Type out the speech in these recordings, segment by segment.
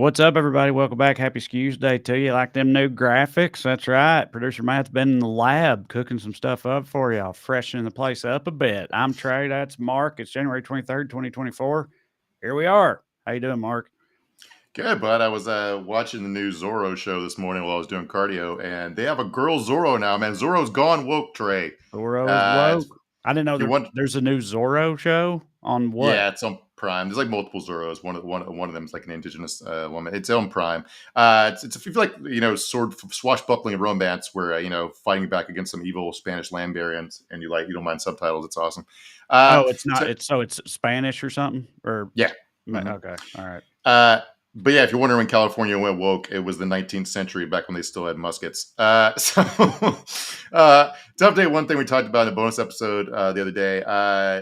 What's up, everybody? Welcome back. Happy Skews Day to you. Like them new graphics? That's right. Producer Matt's been in the lab cooking some stuff up for y'all, freshening the place up a bit. I'm Trey. That's Mark. It's January 23rd, 2024. Here we are. How you doing, Mark? Good, bud. I was watching the new Zorro show this morning while I was doing cardio, and they have a girl Zorro now, man. Zorro's gone woke, Trey. Zorro is woke. I didn't know If you want, there's a new Zorro show on what? yeah, it's on Prime. There's like multiple Zorros. One of them is like an indigenous woman. It's on Prime. It's if you feel like swashbuckling romance where fighting back against some evil Spanish land baroness, and you don't mind subtitles. It's awesome. Oh, it's not. So It's Spanish or something? Or yeah. Mhm. okay. All right. Uh, but yeah, if you're wondering when California went woke, it was the 19th century, back when they still had muskets. To update one thing we talked about in a bonus episode the other day,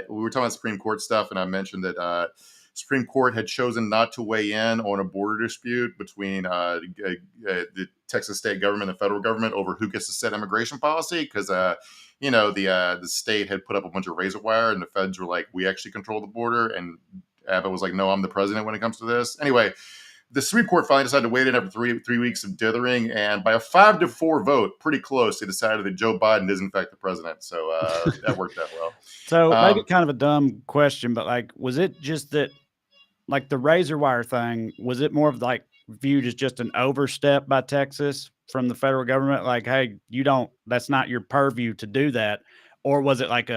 we were talking about Supreme Court stuff, and I mentioned that Supreme Court had chosen not to weigh in on a border dispute between the Texas state government and the federal government over who gets to set immigration policy, because the state had put up a bunch of razor wire, and the feds were like, "We actually control the border," and Abbott was like, "No, I'm the president when it comes to this." Anyway, the Supreme Court finally decided to wait in after three weeks of dithering, and by a 5-4 vote, pretty close, they decided that Joe Biden is in fact the president. So that worked out well. So maybe Um, kind of a dumb question, but like, was it just that, like the razor wire thing, was it more of like viewed as just an overstep by Texas from the federal government? Like, hey, that's not your purview to do that. Or was it like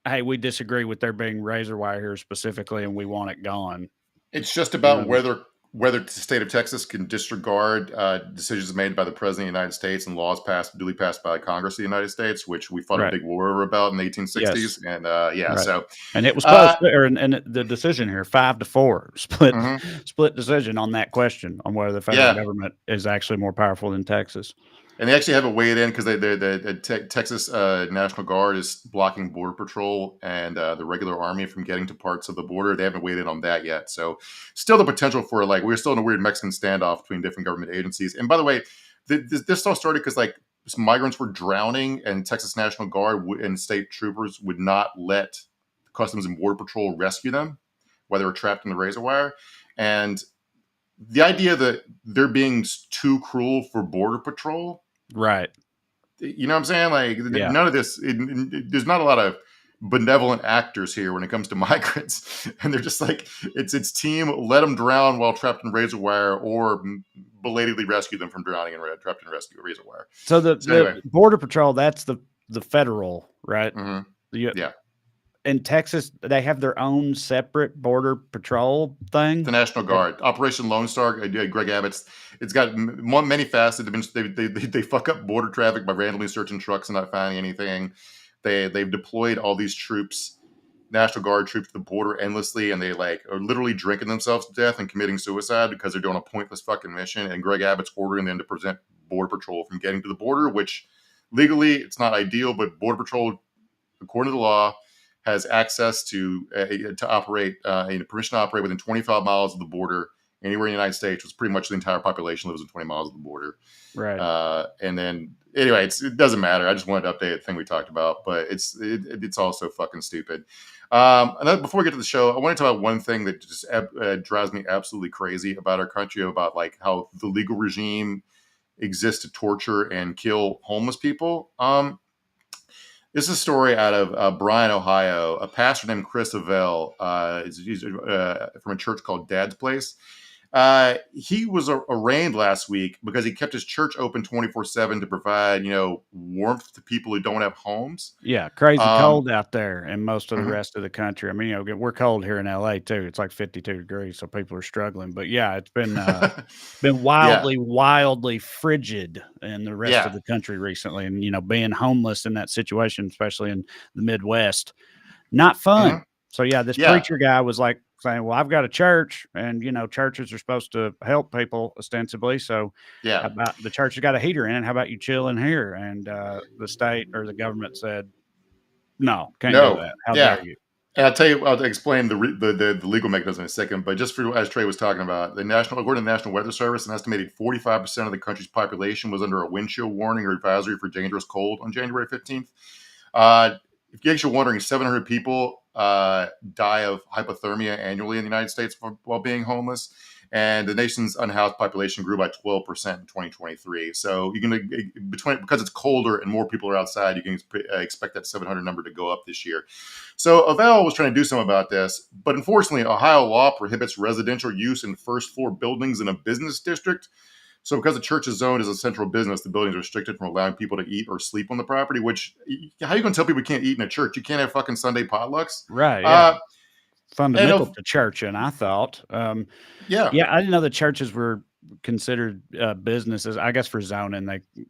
hey, we disagree with there being razor wire here specifically and we want it gone? It's just You know what about I mean? whether the state of Texas can disregard decisions made by the president of the United States and laws duly passed by Congress of the United States, which we fought a Right. big war over about in the Yes. 1860s. And yeah, Right. so And it was close, uh, and the decision here, 5-4, mhm. split decision on that question on whether the federal Yeah. government is actually more powerful than Texas. And they actually haven't weighed in because the Texas National Guard is blocking Border Patrol and the regular army from getting to parts of the border. They haven't weighed in on that yet. So still the potential for, like, we're still in a weird Mexican standoff between different government agencies. And by the way, this all started because, like, migrants were drowning, and Texas National Guard and state troopers would not let Customs and Border Patrol rescue them while they were trapped in the razor wire. And the idea that they're being too cruel for Border Patrol, Right. you know what I'm saying? Like, Yeah. none of this, there's not a lot of benevolent actors here when it comes to migrants. And they're just like, it's team, let them drown while trapped in razor wire, or belatedly rescue them from drowning and trapped in razor wire. So So anyway, the Border Patrol, that's the federal, right? hmm The yeah. In Texas, they have their own separate Border Patrol The thing? National Guard, Operation Lone Star, Greg Abbott's. It's got many facets. They fuck up border traffic by randomly searching trucks and not finding anything. They've deployed all these troops, National Guard troops, to the border endlessly, and they, like, are literally drinking themselves to death and committing suicide because they're doing a pointless fucking mission. And Greg Abbott's ordering them to prevent Border Patrol from getting to the border, which legally it's not ideal, but Border Patrol, according to the law, has access to operate, permission to operate within 25 miles of the border anywhere in the United States, which pretty much the entire population lives within 20 miles of the border. Right. And then anyway, it doesn't matter. I just wanted to update the thing we talked about, but it's also fucking stupid. And then before we get to the show, I want to talk about one thing that just drives me absolutely crazy about our country, about, like, how the legal regime exists to torture and kill homeless people. This is a story out of Bryan, Ohio. A pastor named Chris Avell, he's from a church called Dad's Place. He was arraigned last week because he kept his church open 24/7 to provide, warmth to people who don't have homes. Yeah, crazy Um, cold out there in most of the mhm. rest of the country. I mean, we're cold here in LA too. It's like 52 degrees, so people are struggling. But yeah, it's been Yeah, wildly, wildly frigid in the rest of yeah. the country recently. And being homeless in that situation, especially in the Midwest, not Mhm. fun. So yeah, this Yeah. preacher guy was like saying, "Well, I've got a church, and churches are supposed to help people ostensibly. So Yeah. how about the church has got a heater in it? How about you chill in here?" And the state or the government said, "No, can't do No. that. How dare Yeah. you?" And I'll explain the legal mechanism in a second. But just for, as Trey was talking about, according to the National Weather Service, an estimated 45% of the country's population was under a wind chill warning or advisory for dangerous cold on January 15th. Uh, if you're wondering, 700 people die of hypothermia annually in the United States while being homeless. and the nation's unhoused population grew by 12% in 2023. So you can because it's colder and more people are outside, you can expect that 700 number to go up this year. So Avell was trying to do something about this, but unfortunately, Ohio law prohibits residential use in first floor buildings in a business district. So because the church is zoned as a central business, the building is restricted from allowing people to eat or sleep on the property, which, how are you going to tell people you can't eat in a church? You can't have fucking Sunday potlucks. Right. Yeah. And Fundamental to church. And I thought, yeah, yeah, I didn't know the churches were considered businesses. I guess for zoning,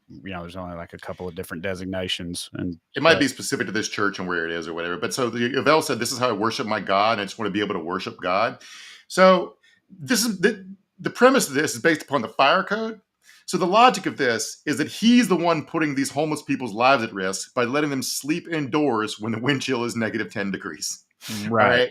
there's only like a couple of different designations. it might be specific to this church and where it is or whatever. But so the Avell said, this is how I worship my God, and I just want to be able to worship God. So this is the premise of this is based upon the fire code. So the logic of this is that he's the one putting these homeless people's lives at risk by letting them sleep indoors when the wind chill is negative 10 degrees. Right. All right.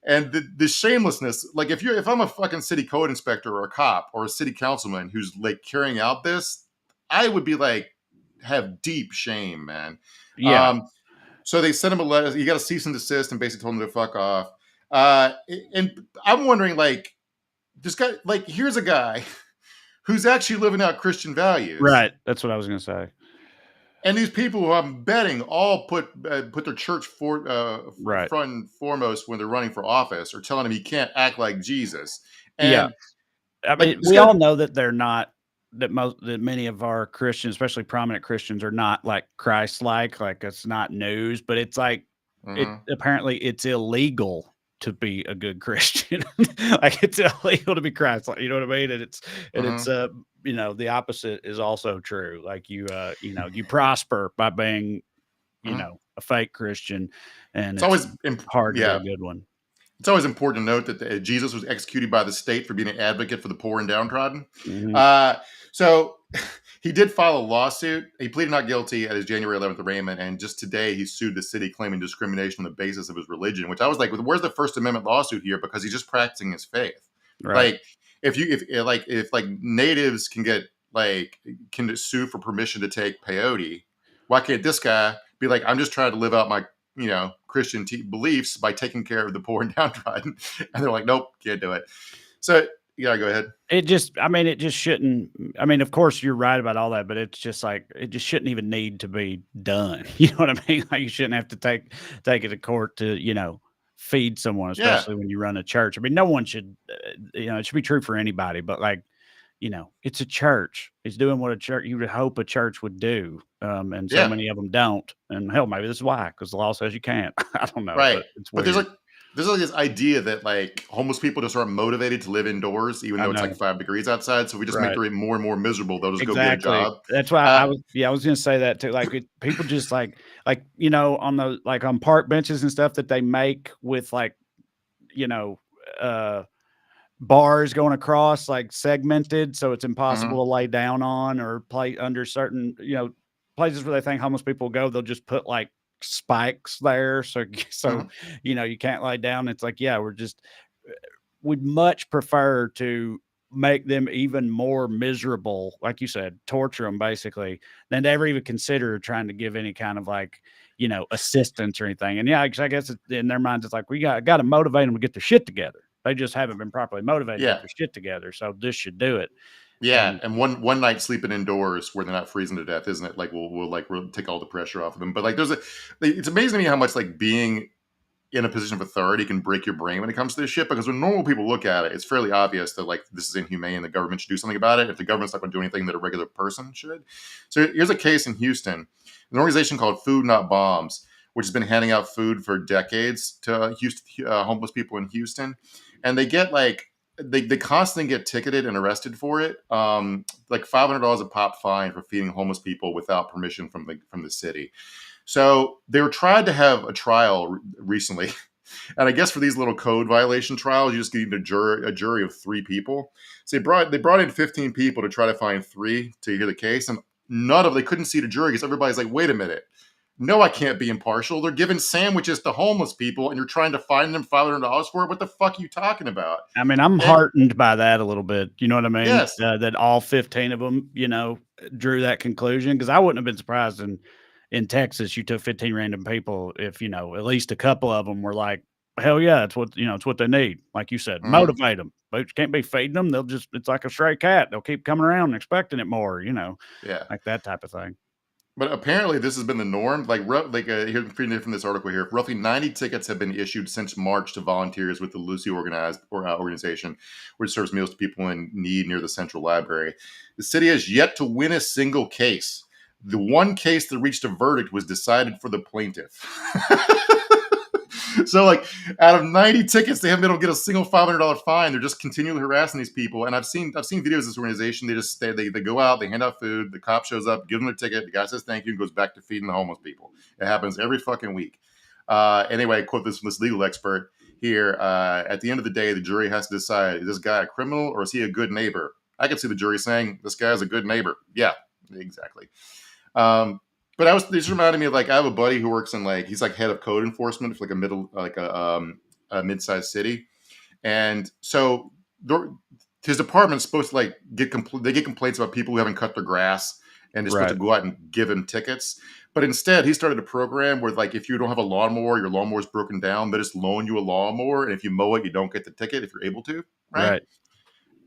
And the shamelessness, like if I'm a fucking city code inspector or a cop or a city councilman who's like carrying out this, I would be like, have deep shame, man. Yeah. So they sent him a letter. You got to cease and desist, and basically told him to fuck off. And I'm wondering, like, this guy, like, here's a guy who's actually living out Christian values, Right. That's what I was going to say. and these people who I'm betting all put their church front and foremost when they're running for office, or telling him he can't act like Jesus. And yeah. I mean, we all know that they're not, that many of our Christians, especially prominent Christians, are not like Christ-like. Like, it's not news, but it's like, apparently it's illegal to be a good Christian. Like, it's illegal to be Christ-like. You know what I mean? And it's the opposite is also true. Like, you prosper by being, a fake Christian, and it's always hard to be a good one. It's always important to note that Jesus was executed by the state for being an advocate for the poor and downtrodden. So he did file a lawsuit. He pleaded not guilty at his January 11th arraignment, and just today he sued the city claiming discrimination on the basis of his religion, which I was like, where's the First Amendment lawsuit here? Because he's just practicing his faith. Right. Like, if natives can sue for permission to take peyote, why can't this guy be like, I'm just trying to live out my Christian beliefs by taking care of the poor and downtrodden? And they're like, nope, can't do it. So yeah, go ahead. It just shouldn't. I mean, of course you're right about all that, but it's just like, it just shouldn't even need to be done. You know what I mean? Like, you shouldn't have to take it to court to, feed someone, especially when you run a church. I mean, no one should, it should be true for anybody, but like, it's a church. It's doing what a church, you would hope a church would do. And so many of them don't. And hell, maybe this is why, because the law says you can't. I don't know. Right. But there's this idea that like homeless people just aren't motivated to live indoors, even though it's like 5 degrees outside. So we just make their more and more miserable. They'll just go get a job. That's why I was going to say that too. Like, people just like, on park benches and stuff that they make with bars going across, like segmented, so it's impossible to lay down on or play under certain, places where they think homeless people go. They'll just put like spikes there, so you can't lay down. It's like, we'd much prefer to make them even more miserable, like you said, torture them basically, than to ever even consider trying to give any kind of assistance or anything. And I guess in their minds it's like, we got to motivate them to get their shit together. They just haven't been properly motivated to get their shit together, so this should do it. Yeah, and one night sleeping indoors where they're not freezing to death, isn't it? Like, we'll take all the pressure off of them. But like, it's amazing to me how much like being in a position of authority can break your brain when it comes to this shit. Because when normal people look at it, it's fairly obvious that like this is inhumane. The government should do something about it. If the government's not going to do anything that a regular person should. So here's a case in Houston, an organization called Food Not Bombs, which has been handing out food for decades to homeless people in Houston, and they get like. They constantly get ticketed and arrested for it. Like $500 a pop fine for feeding homeless people without permission from the city. So they were tried to have a trial recently, and I guess for these little code violation trials, you just need a jury of 3 people. So they brought in 15 people to try to find 3 to hear the case, and they couldn't seat a jury because everybody's like, wait a minute. No, I can't be impartial. They're giving sandwiches to homeless people, and you're trying to fine them $500 for it. What the fuck are you talking about? I mean, I'm heartened by that a little bit. You know what I mean? Yes. That all 15 of them, drew that conclusion. Because I wouldn't have been surprised in Texas, you took 15 random people if, at least a couple of them were like, hell yeah, it's what it's what they need. Like you said, Mhm. motivate them. But you can't be feeding them. It's like a stray cat. They'll keep coming around and expecting it more. Yeah. Like that type of thing. But apparently, this has been the norm. Here, reading from this article here, roughly 90 tickets have been issued since March to volunteers with the loosely organized organization, which serves meals to people in need near the Central Library. The city has yet to win a single case. The one case that reached a verdict was decided for the plaintiff. So, like, out of 90 tickets, they haven't been able to get a single $500 fine. They're just continually harassing these people. And I've seen videos of this organization. They just stay. They go out. They hand out food. The cop shows up, gives them a ticket. The guy says thank you and goes back to feeding the homeless people. It happens every fucking week. Anyway, I quote this from this legal expert here. At the end of the day, the jury has to decide: is this guy a criminal or is he a good neighbor? I could see the jury saying this guy's a good neighbor. Yeah, exactly. But this reminded me of, like, I have a buddy who works in, like, he's like head of code enforcement for like a mid-sized city, and so his department's supposed to, like, they get complaints about people who haven't cut their grass, and they're supposed to Right. go out and give him tickets. But instead, he started a program where, like, if you don't have a lawnmower, your lawnmower's broken down, they just loan you a lawnmower, and if you mow it, you don't get the ticket if you're able to, right? Right.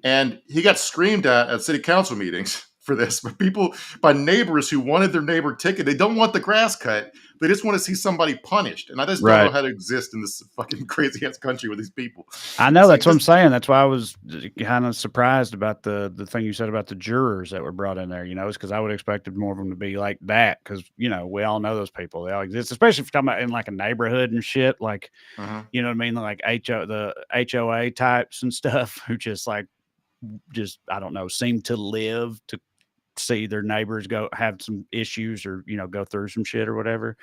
And he got screamed at city council meetings for this, by neighbors who wanted their neighbor ticket. They don't want the grass cut. They just want to see somebody punished. And I just don't know Right. how to exist in this fucking crazy ass country with these people. I know, It's like that's what I'm this. saying. That's why I was kind of surprised about the thing you said about the jurors that were brought in there, is because I would have expected more of them to be like that, because, we all know those people. They all exist, especially if you're talking about in like a neighborhood and shit, like, Mhm. you know what I mean? Like the HOA types and stuff who just like, I don't know, seem to live to see their neighbors go have some issues or, go through some shit or whatever.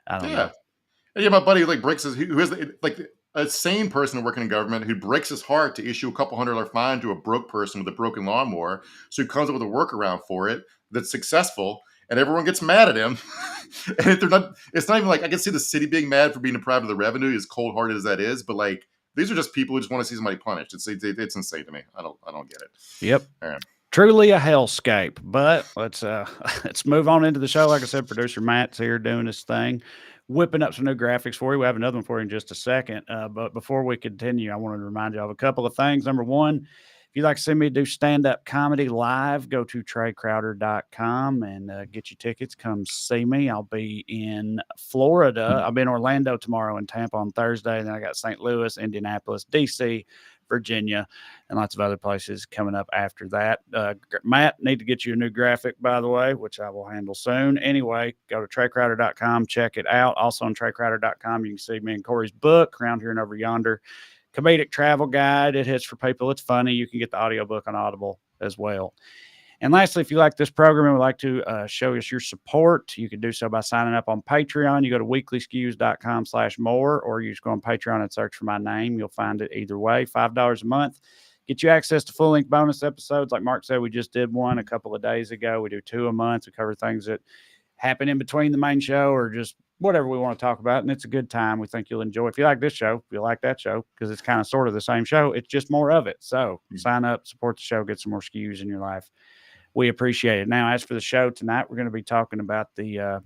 I don't Yeah. know. And yeah, my buddy, like, who has, like, a sane person working in government who breaks his heart to issue a couple $100 fine to a broke person with a broken lawnmower. So he comes up with a workaround for it that's successful, and everyone gets mad at him. And if they're not, it's not even like, I can see the city being mad for being deprived of the revenue, as cold hearted as that is. But, like, these are just people who just want to see somebody punished. It's insane to me. I don't get it. Yep. All right. Truly a hellscape. But let's let's move on into the show. Like I said, producer Matt's here doing his thing, whipping up some new graphics for you. We have another one for you in just a second. But before we continue, I wanted to remind you of a couple of things. Number one, if you'd like to see me do stand-up comedy live, go to TreyCrowder.com and get your tickets. Come see me. I'll be in Florida. I'll be in Orlando tomorrow and Tampa on Thursday. And then I got St. Louis, Indianapolis, DC, Virginia, and lots of other places coming up after that. Matt, need to get you a new graphic, by the way, which I will handle soon. Anyway, go to TreyCrowder.com, check it out. Also on TreyCrowder.com, you can see me and Corey's book, Around Here and Over Yonder, comedic travel guide. It hits for people. It's funny. You can get the audiobook on Audible as well. And lastly, if you like this program and would like to show us your support, you can do so by signing up on Patreon. You go to weeklyskews.com/more, or you just go on Patreon and search for my name. You'll find it either way. $5 a month. Get you access to full-length bonus episodes. Like Mark said, we just did one a couple of days ago. We do 2 a month. We cover things that happen in between the main show or just whatever we want to talk about. And it's a good time. We think you'll enjoy. If you like this show, you'll like that show, because it's kind of sort of the same show. It's just more of it. So sign up, support the show, get some more skews in your life. We appreciate it. Now, as for the show tonight, we're going to be talking about the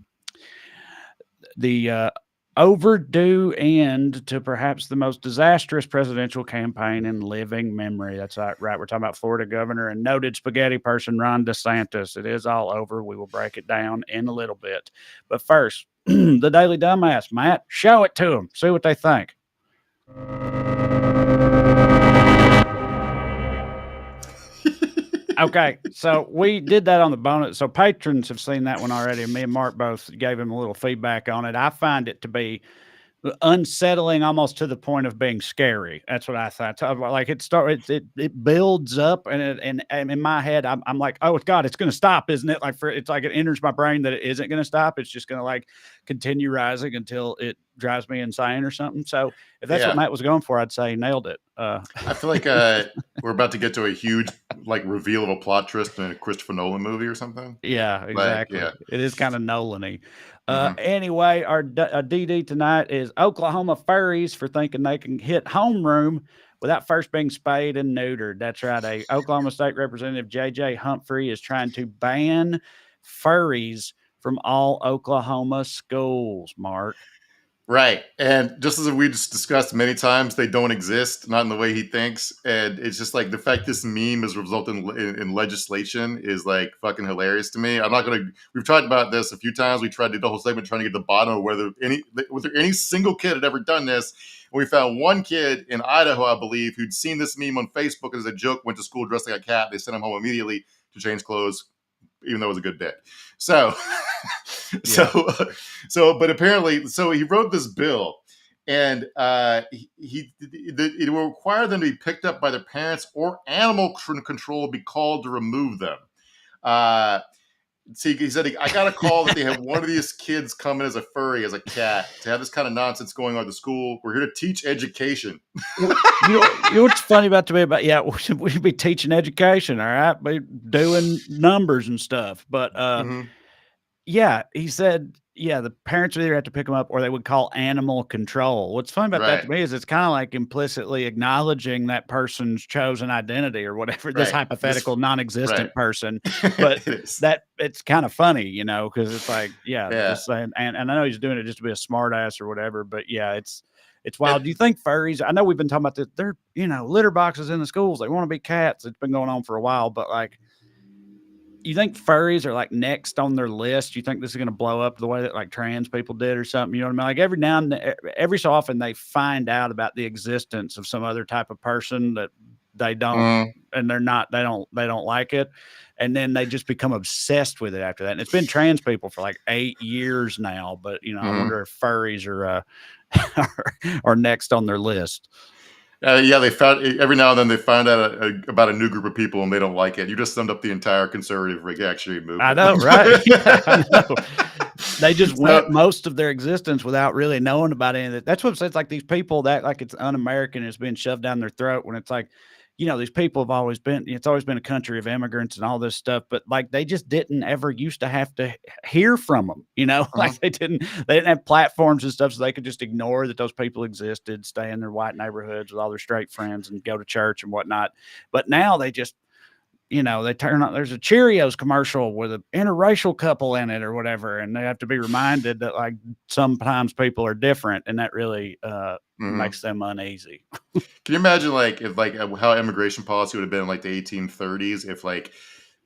overdue end to perhaps the most disastrous presidential campaign in living memory. That's right. We're talking about Florida governor and noted spaghetti person Ron DeSantis. It is all over. We will break it down in a little bit. But first, the Daily Dumbass. Matt, show it to them. See what they think. Okay, so we did that on the bonus. So patrons have seen that one already, and me and Mark both gave him a little feedback on it. I find it to be unsettling, almost to the point of being scary. That's what I thought. Like it builds up, and in my head, I'm like, oh God, it's going to stop, isn't it? Like it's like it enters my brain that it isn't going to stop. It's just going to like continue rising until it drives me insane or something. So if that's what Yeah. Matt was going for, I'd say he nailed it. I feel like we're about to get to a huge, like, reveal of a plot twist in a Christopher Nolan movie or something. Yeah, Like, exactly. yeah. It is kind of Nolan-y. Mhm. Anyway, our DD tonight is Oklahoma furries for thinking they can hit homeroom without first being spayed and neutered. That's right. Oklahoma State Representative J.J. Humphrey is trying to ban furries from all Oklahoma schools, Mark. Right. And just as we just discussed many times, they don't exist, not in the way he thinks. And it's just like the fact this meme is resulting in legislation is like fucking hilarious to me. I'm not going to, we've talked about this a few times. We tried to do the whole segment trying to get to the bottom of whether any single kid had ever done this. And we found one kid in Idaho, I believe, who'd seen this meme on Facebook as a joke, went to school dressed like a cat. They sent him home immediately to change clothes, even though it was a good bit. So, Yeah. but apparently, so he wrote this bill, and it will require them to be picked up by their parents or animal control be called to remove them. See, he said, I got a call that they have one of these kids come in as a furry, as a cat, to have this kind of nonsense going on at the school. We're here to teach education. You know what's funny about to me about, yeah, we should be teaching education, all right, be doing numbers and stuff. But yeah, he said, yeah, the parents would either have to pick them up or they would call animal control. What's funny about that Right. to me is it's kind of like implicitly acknowledging that person's chosen identity or whatever, this Right. hypothetical non-existent Right. person. But It is. that it's kind of funny, you know, because it's like, yeah, Yeah. just saying, and I know he's doing it just to be a smart ass or whatever, but yeah, it's And wild. Do you think furries? I know we've been talking about this. They're, you know, litter boxes in the schools. They want to be cats. It's been going on for a while, but like, you think furries are like next on their list? You think this is going to blow up the way that like trans people did or something? You know what I mean? Like every now and then, every so often they find out about the existence of some other type of person that they don't, and they don't like it. And then they just become obsessed with it after that. And it's been trans people for like 8 years now, but you know, I wonder if furries are, are next on their list. yeah, they found every now and then they find out about a new group of people and they don't like it. You just summed up the entire conservative reactionary movement. I know, right? Yeah, I know. They just went So, most of their existence without really knowing about any of it. That's what it's like these people that like it's un-American, it's being shoved down their throat when it's like, you know, these people have always been, it's always been a country of immigrants and all this stuff, but like they just didn't ever used to have to hear from them, you know, like they didn't have platforms and stuff so they could just ignore that those people existed, stay in their white neighborhoods with all their straight friends and go to church and whatnot. But now they just, you know, they turn on, there's a Cheerios commercial with an interracial couple in it or whatever. And they have to be reminded that like sometimes people are different and that really makes them uneasy. can you imagine like if like how immigration policy would have been in like the 1830s if like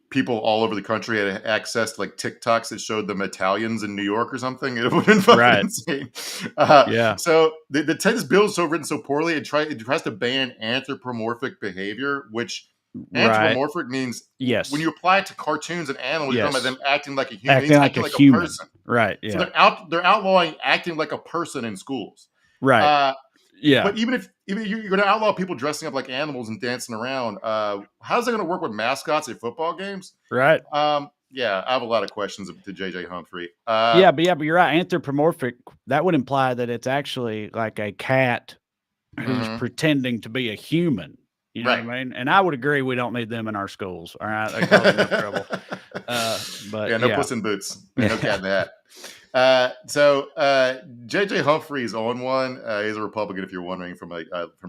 people all over the country had access to like TikToks that showed them Italians in New York or something? It would have been fucking Right. insane. Yeah. So this bill is so written so poorly, it tries to ban anthropomorphic behavior, which Right. anthropomorphic means Yes. when you apply it to cartoons and animals, you're talking about them acting like a human, Acting like a human. person. Right. So Yeah. they're outlawing acting like a person in schools. Right. Yeah. But even if you're going to outlaw people dressing up like animals and dancing around, how's that going to work with mascots at football games? Right. Yeah, I have a lot of questions to JJ Humphrey. Yeah, but you're right. Anthropomorphic, that would imply that it's actually like a cat who's pretending to be a human. You know what I mean? And I would agree we don't need them in our schools. All right. They cause enough trouble. But yeah, no Puss in Boots. No cat in the Hat. So JJ Humphrey's on one. He's a Republican, if you're wondering, from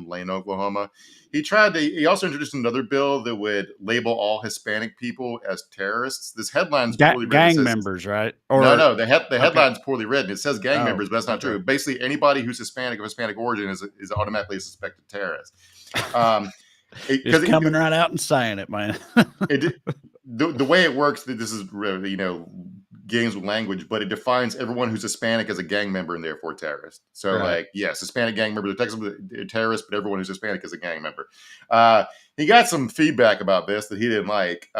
Lane, Oklahoma. He also introduced another bill that would label all Hispanic people as terrorists. This headline's poorly written. Gang members, right? Or no, the headline's poorly written. It says gang members, but that's not true. Basically, anybody who's Hispanic of Hispanic origin is automatically a suspected terrorist. It's coming right out and saying it, man. The way it works, this is, you know, games with language, but it defines everyone who's Hispanic as a gang member and therefore terrorist. So, like, yes, Hispanic gang members are technically terrorists, but everyone who's Hispanic is a gang member. He got some feedback about this that he didn't like.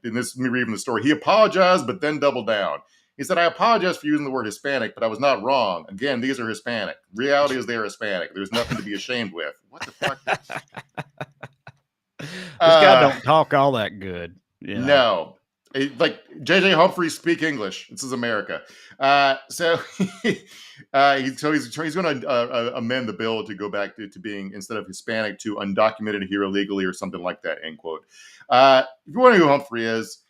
In this, me reading the story, he apologized, but then doubled down. He said, I apologize for using the word Hispanic, but I was not wrong. Again, these are Hispanic. Reality is they're Hispanic. There's nothing to be ashamed with. What the fuck? This guy don't talk all that good. You know? No. Like JJ Humphrey speak English. This is America. So he's going to amend the bill to go back to being, instead of Hispanic, to undocumented here illegally or something like that, end quote. If you wonder who Humphrey is,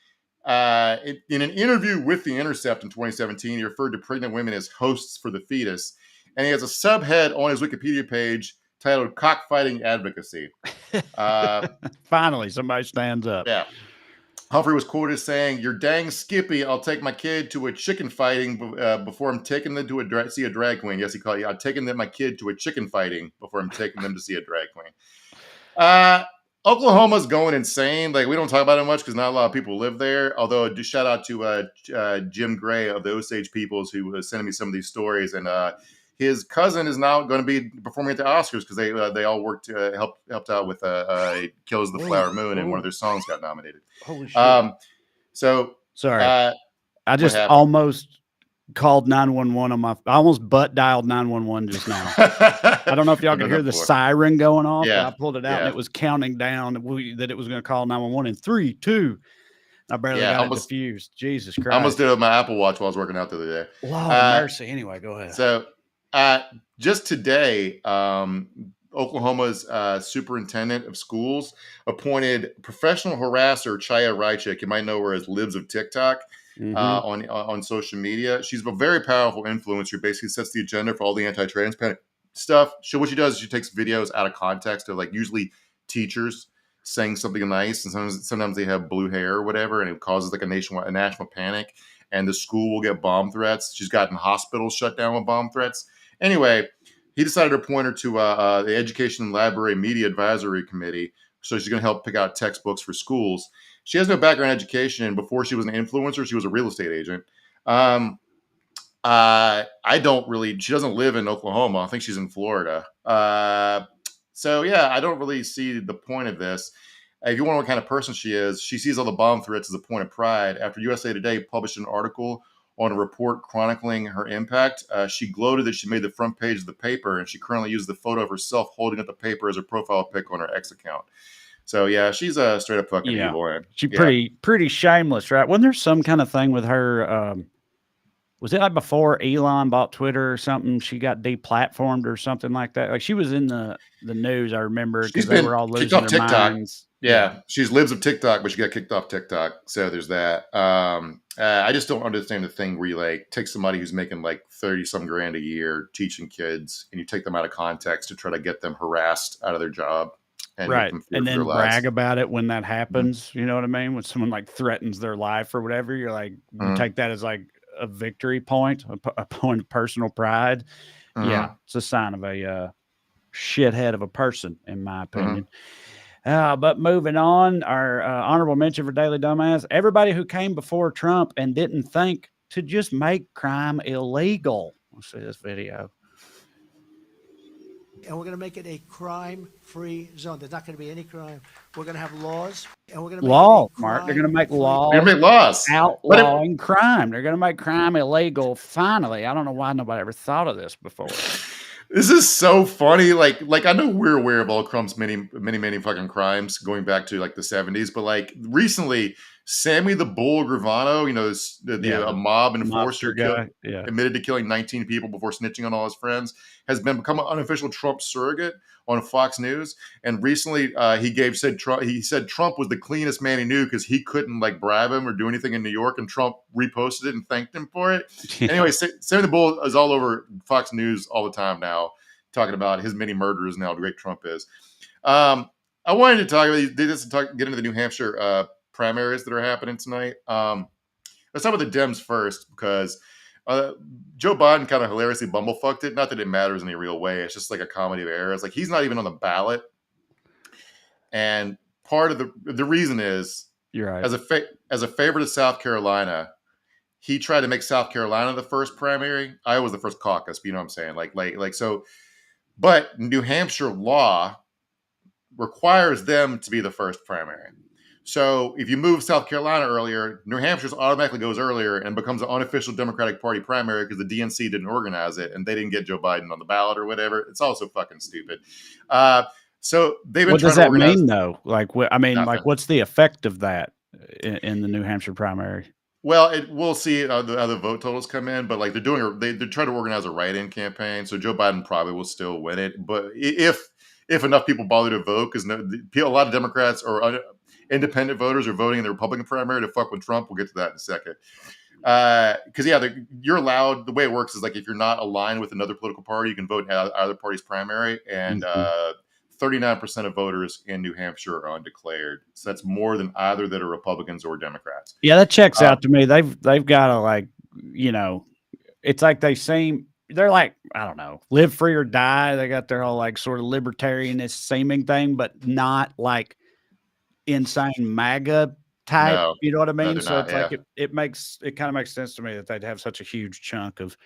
in an interview with The Intercept in 2017, he referred to pregnant women as hosts for the fetus. And he has a subhead on his Wikipedia page titled Cockfighting Advocacy. Finally, somebody stands up. Yeah. Humphrey was quoted as saying, "You're dang skippy. I'll take my kid to a chicken fighting before I'm taking them to see a drag queen." Yes, he called it. I'm taking my kid to a chicken fighting before I'm taking them to see a drag queen. Uh, Oklahoma's going insane. Like, we don't talk about it much because not a lot of people live there. Although, do shout out to Jim Gray of the Osage Peoples, who was sending me some of these stories. And his cousin is now going to be performing at the Oscars because they all worked helped out with "Killers of the Flower Moon," and one of their songs got nominated. Holy shit! So Sorry, I what just happened? almost called 911 on my. I almost butt dialed 911 just now. I don't know if y'all could hear the siren going off, but I pulled it out and it was counting down that it was going to call 911 in 3, 2. I barely got it diffused. Jesus Christ! I almost did it with my Apple Watch while I was working out the other day. Lord mercy. Anyway, go ahead. So, just today, Oklahoma's superintendent of schools appointed professional harasser Chaya Rychik. You might know her as Libs of TikTok. On social media. She's a very powerful influencer who basically sets the agenda for all the anti-transparent stuff. What she does is she takes videos out of context of, like, usually teachers saying something nice, and sometimes they have blue hair or whatever, and it causes like a national panic, and the school will get bomb threats. She's gotten hospitals shut down with bomb threats. Anyway, he decided to appoint her to the Education and Library Media Advisory Committee, so she's going to help pick out textbooks for schools. She has no background in education, and before she was an influencer, she was a real estate agent. I don't really. She doesn't live in Oklahoma. I think she's in Florida. So yeah, I don't really see the point of this. If you wonder what kind of person she is, she sees all the bomb threats as a point of pride. After USA Today published an article on a report chronicling her impact, she gloated that she made the front page of the paper, and she currently uses the photo of herself holding up the paper as her profile pic on her X account. So yeah, she's a straight up fucking evil. And she's pretty shameless, right? Wasn't there some kind of thing with her? Was it like before Elon bought Twitter or something? She got deplatformed or something like that. Like, she was in the news, I remember, because they were all losing their minds. Yeah, she's Libs of TikTok, but she got kicked off TikTok. So there's that. I just don't understand the thing where you, like, take somebody who's making like 30-some grand a year teaching kids, and you take them out of context to try to get them harassed out of their job. And then brag about it when that happens. You know what I mean? When someone like threatens their life or whatever, you're like, you take that as like a victory point, a point of personal pride. Yeah, it's a sign of a shithead of a person, in my opinion. But moving on, our honorable mention for Daily Dumbass: everybody who came before Trump and didn't think to just make crime illegal. Let's see this video. And we're going to make it a crime-free zone. There's not going to be any crime. We're going to have laws, and we're going to make Mark. They're going to make laws. They're going to make laws outlawing crime. They're going to make crime illegal. Finally, I don't know why nobody ever thought of this before. This is so funny. Like I know we're aware of all Trump's many fucking crimes going back to like the 70s, but like recently, Sammy the Bull Gravano, a mob enforcer guy, admitted to killing 19 people before snitching on all his friends, has become an unofficial Trump surrogate on Fox News. And recently, he said Trump was the cleanest man he knew because he couldn't like bribe him or do anything in New York, and Trump reposted it and thanked him for it. Anyway, Sammy the Bull is all over Fox News all the time now, talking about his many murderers and how great Trump is. I wanted to talk about get into the New Hampshire primaries that are happening tonight. Let's talk about the Dems first, because Joe Biden kind of hilariously bumblefucked it. Not that it matters in any real way. It's just like a comedy of errors. Like, he's not even on the ballot. And part of the reason is, you're right, as a favorite of South Carolina, he tried to make South Carolina the first primary. Iowa was the first caucus, but you know what I'm saying? Like so. But New Hampshire law requires them to be the first primary. So if you move South Carolina earlier, New Hampshire's automatically goes earlier and becomes an unofficial Democratic Party primary because the DNC didn't organize it and they didn't get Joe Biden on the ballot or whatever. It's also fucking stupid. So they've been. What does that mean, though? Like, what's the effect of that in the New Hampshire primary? Well, we'll see how the vote totals come in, but like they're trying to organize a write-in campaign, so Joe Biden probably will still win it. But if enough people bother to vote, because a lot of Democrats or independent voters are voting in the Republican primary to fuck with Trump. We'll get to that in a second. Because you're allowed. The way it works is like if you're not aligned with another political party, you can vote in either party's primary, and 39% of voters in New Hampshire are undeclared. So that's more than either that are Republicans or Democrats. Yeah, that checks out to me. They've got to, like, you know, it's like they're like, I don't know, live free or die. They got their whole like sort of libertarianist seeming thing, but not like insane MAGA type. No, You know what I no, mean? they're So not. it's Yeah, like it kind of makes sense to me that they'd have such a huge chunk of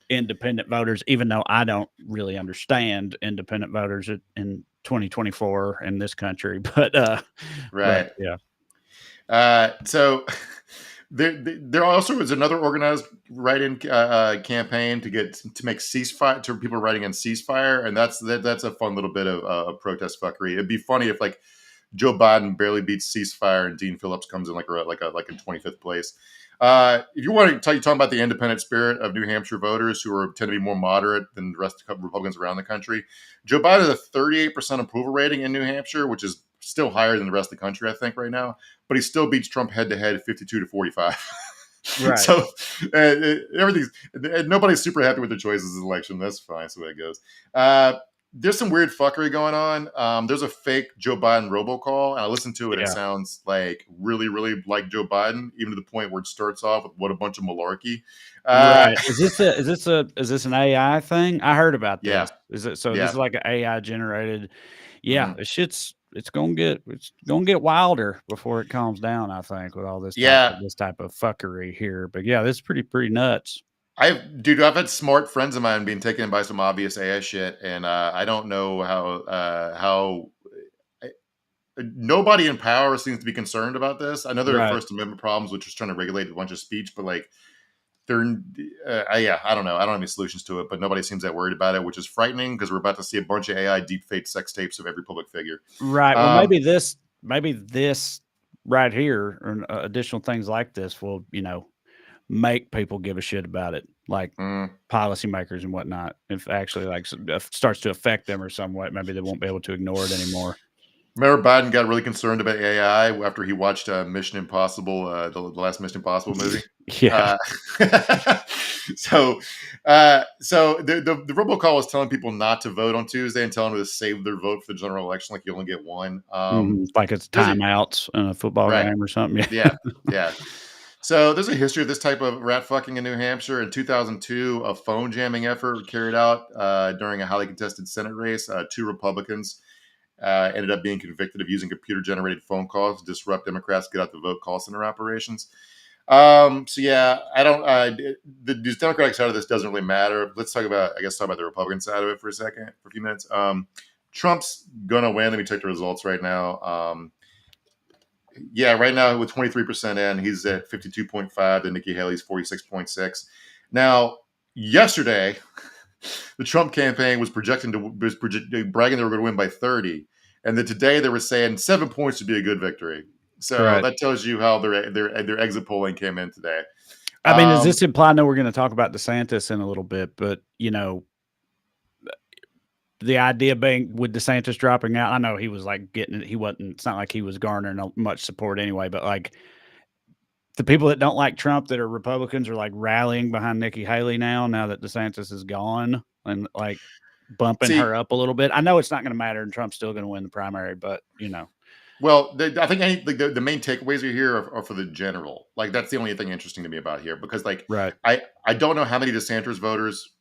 independent voters, even though I don't really understand independent voters in 2024 in this country. But right. yeah. So there also is another organized write-in campaign to make ceasefire to people writing in ceasefire, and that's a fun little bit of protest fuckery. It'd be funny if like Joe Biden barely beats ceasefire and Dean Phillips comes in like in 25th place. If you want to talk about the independent spirit of New Hampshire voters who tend to be more moderate than the rest of Republicans around the country, Joe Biden has a 38% approval rating in New Hampshire, which is still higher than the rest of the country, I think, right now. But he still beats Trump head to head 52 to 45. Right. So nobody's super happy with the choices this election. That's fine. That's the way it goes. There's some weird fuckery going on. There's a fake Joe Biden robocall, and I listened to it. Yeah. It sounds like really, really like Joe Biden, even to the point where it starts off with "What a bunch of malarkey." Right. Is this an AI thing? I heard about Yeah. this. Is it so? Yeah. This is like an AI generated. Yeah, Mhm. it's gonna get wilder before it calms down. I think with all this Yeah. this type of fuckery here. But yeah, this is pretty nuts. I've had smart friends of mine being taken in by some obvious AI shit, and I don't know how nobody in power seems to be concerned about this. I know there are Right. First Amendment problems, which is trying to regulate a bunch of speech, but like they're I don't know. I don't have any solutions to it, but nobody seems that worried about it, which is frightening because we're about to see a bunch of AI deepfake sex tapes of every public figure. Right. Well, maybe this right here or additional things like this will, make people give a shit about it, like Mm. policymakers and whatnot. If actually starts to affect them or somewhat, maybe they won't be able to ignore it anymore. Mayor Biden got really concerned about AI after he watched Mission Impossible, the last Mission Impossible movie. Yeah. So the robocall was telling people not to vote on Tuesday and telling them to save their vote for the general election, like you only get one. Like it's there's a- timeouts in a football Right. game or something. Yeah. So there's a history of this type of rat fucking in New Hampshire. In 2002, a phone jamming effort carried out during a highly contested Senate race. Two Republicans ended up being convicted of using computer-generated phone calls to disrupt Democrats get out the vote call center operations. So yeah, I don't. The Democratic side of this doesn't really matter. Let's talk about the Republican side of it for a few minutes. Trump's gonna win. Let me check the results right now. Yeah, right now with 23% in, he's at 52.5. Then Nikki Haley's 46.6. Now, yesterday, the Trump campaign was bragging they were going to win by 30, and then today they were saying 7 points would be a good victory. So Right. that tells you how their exit polling came in today. I mean, does this imply? I know we're going to talk about DeSantis in a little bit, but the idea being with DeSantis dropping out, I know he was like he wasn't. It's not like he was garnering much support anyway, but like the people that don't like Trump that are Republicans are like rallying behind Nikki Haley now that DeSantis is gone and like bumping her up a little bit. I know it's not going to matter and Trump's still going to win the primary, but Well, I think the main takeaways are here are for the general. Like that's the only thing interesting to me about here because like right. I don't know how many DeSantis voters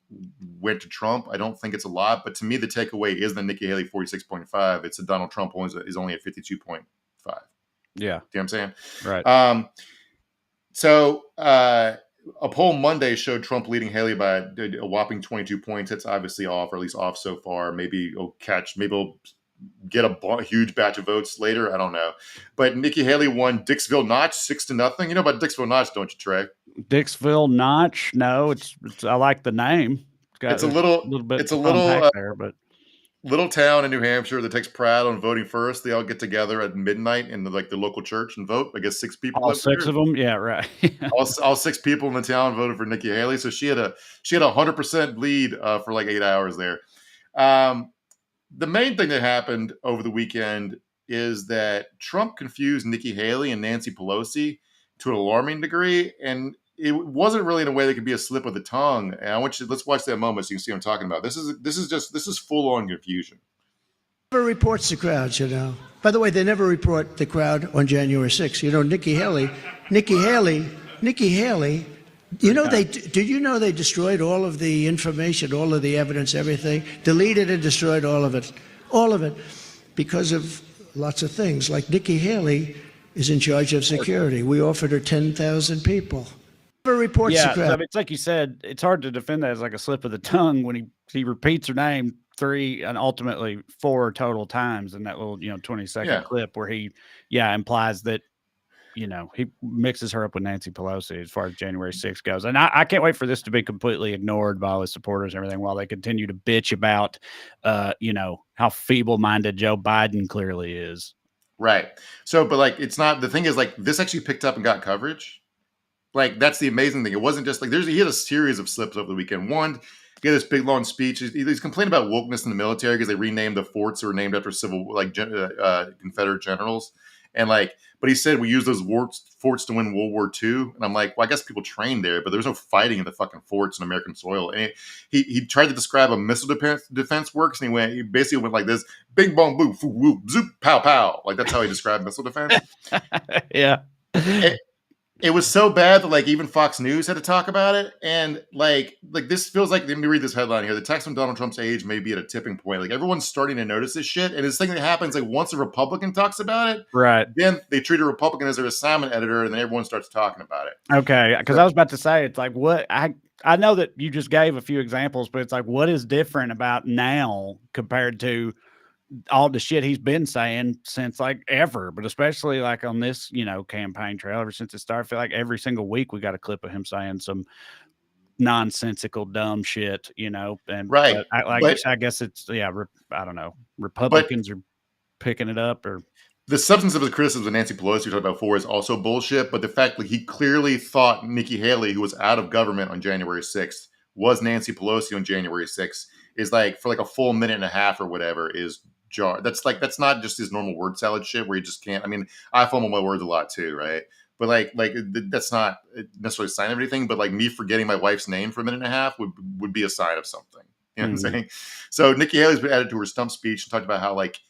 went to Trump. I don't think it's a lot, but to me the takeaway is the Nikki Haley 46.5. It's a Donald Trump is only at 52.5. Yeah. You know what I'm saying? Right. So a poll Monday showed Trump leading Haley by a whopping 22 points. That's obviously off, or at least off so far. Maybe he'll get a huge batch of votes later. I don't know. But Nikki Haley won Dixville Notch 6-0. You know about Dixville Notch, don't you, Trey? Dixville Notch? No, it's I like the name. It's a little there, but little town in New Hampshire that takes pride on voting first. They all get together at midnight in the local church and vote. I guess 6 people. All 6 of them? Yeah, right. all 6 people in the town voted for Nikki Haley. So she had a 100% lead for like 8 hours there. The main thing that happened over the weekend is that Trump confused Nikki Haley and Nancy Pelosi to an alarming degree, and it wasn't really in a way that could be a slip of the tongue. And let's watch that moment so you can see what I'm talking about. This is full on confusion. Never reports the crowds, you know. By the way, they never report the crowd on January 6th. You know, Nikki Haley, you know, did you know they destroyed all of the information, all of the evidence, everything? Deleted and destroyed all of it, because of lots of things. Like Nikki Haley is in charge of security. We offered her 10,000 people. Never reports the Yeah, crowd. so it's like you said, it's hard to defend that as like a slip of the tongue when he repeats her name 3 and ultimately 4 total times in that little 20-second clip where he implies that he mixes her up with Nancy Pelosi as far as January 6th goes. And I can't wait for this to be completely ignored by all his supporters and everything while they continue to bitch about how feeble-minded Joe Biden clearly is. Right. So, but like, it's not, the thing is, like, this actually picked up and got coverage. Like, that's the amazing thing. It wasn't just like, he had a series of slips over the weekend. One, he had this big long speech. He's complaining about wokeness in the military because they renamed the forts that were named after Confederate generals. And like, but he said we use those forts to win World War II. And I'm like, well, I guess people trained there, but there was no fighting in the fucking forts in American soil. And he tried to describe a missile defense works, and he basically went like this: bing bong boop, foo, whoop, zoop, pow pow. Like, that's how he described missile defense. Yeah. It was so bad that like even Fox News had to talk about it. And like this feels like, let me read this headline here: the text from Donald Trump's age may be at a tipping point. Like, everyone's starting to notice this shit. And this thing that happens, like, once a Republican talks about it, right, then they treat a Republican as their assignment editor, and then everyone starts talking about it. Okay, because I was about to say, it's like, what I know that you just gave a few examples, but it's like, what is different about now compared to all the shit he's been saying since like ever, but especially like on this, campaign trail ever since it started. I feel like every single week we got a clip of him saying some nonsensical, dumb shit, and right. I guess it's, I don't know. Republicans are picking it up, or the substance of the criticism of Nancy Pelosi we talked about before is also bullshit. But the fact that he clearly thought Nikki Haley, who was out of government on January 6th, was Nancy Pelosi on January 6th, is like, for like a full minute and a half or whatever, is jar. That's not just his normal word salad shit where you just can't. I mean, I fumble my words a lot too, right? But like that's not necessarily a sign of anything. But like, me forgetting my wife's name for a minute and a half would be a sign of something. You know what I'm saying? So Nikki Haley's been added to her stump speech and talked about how like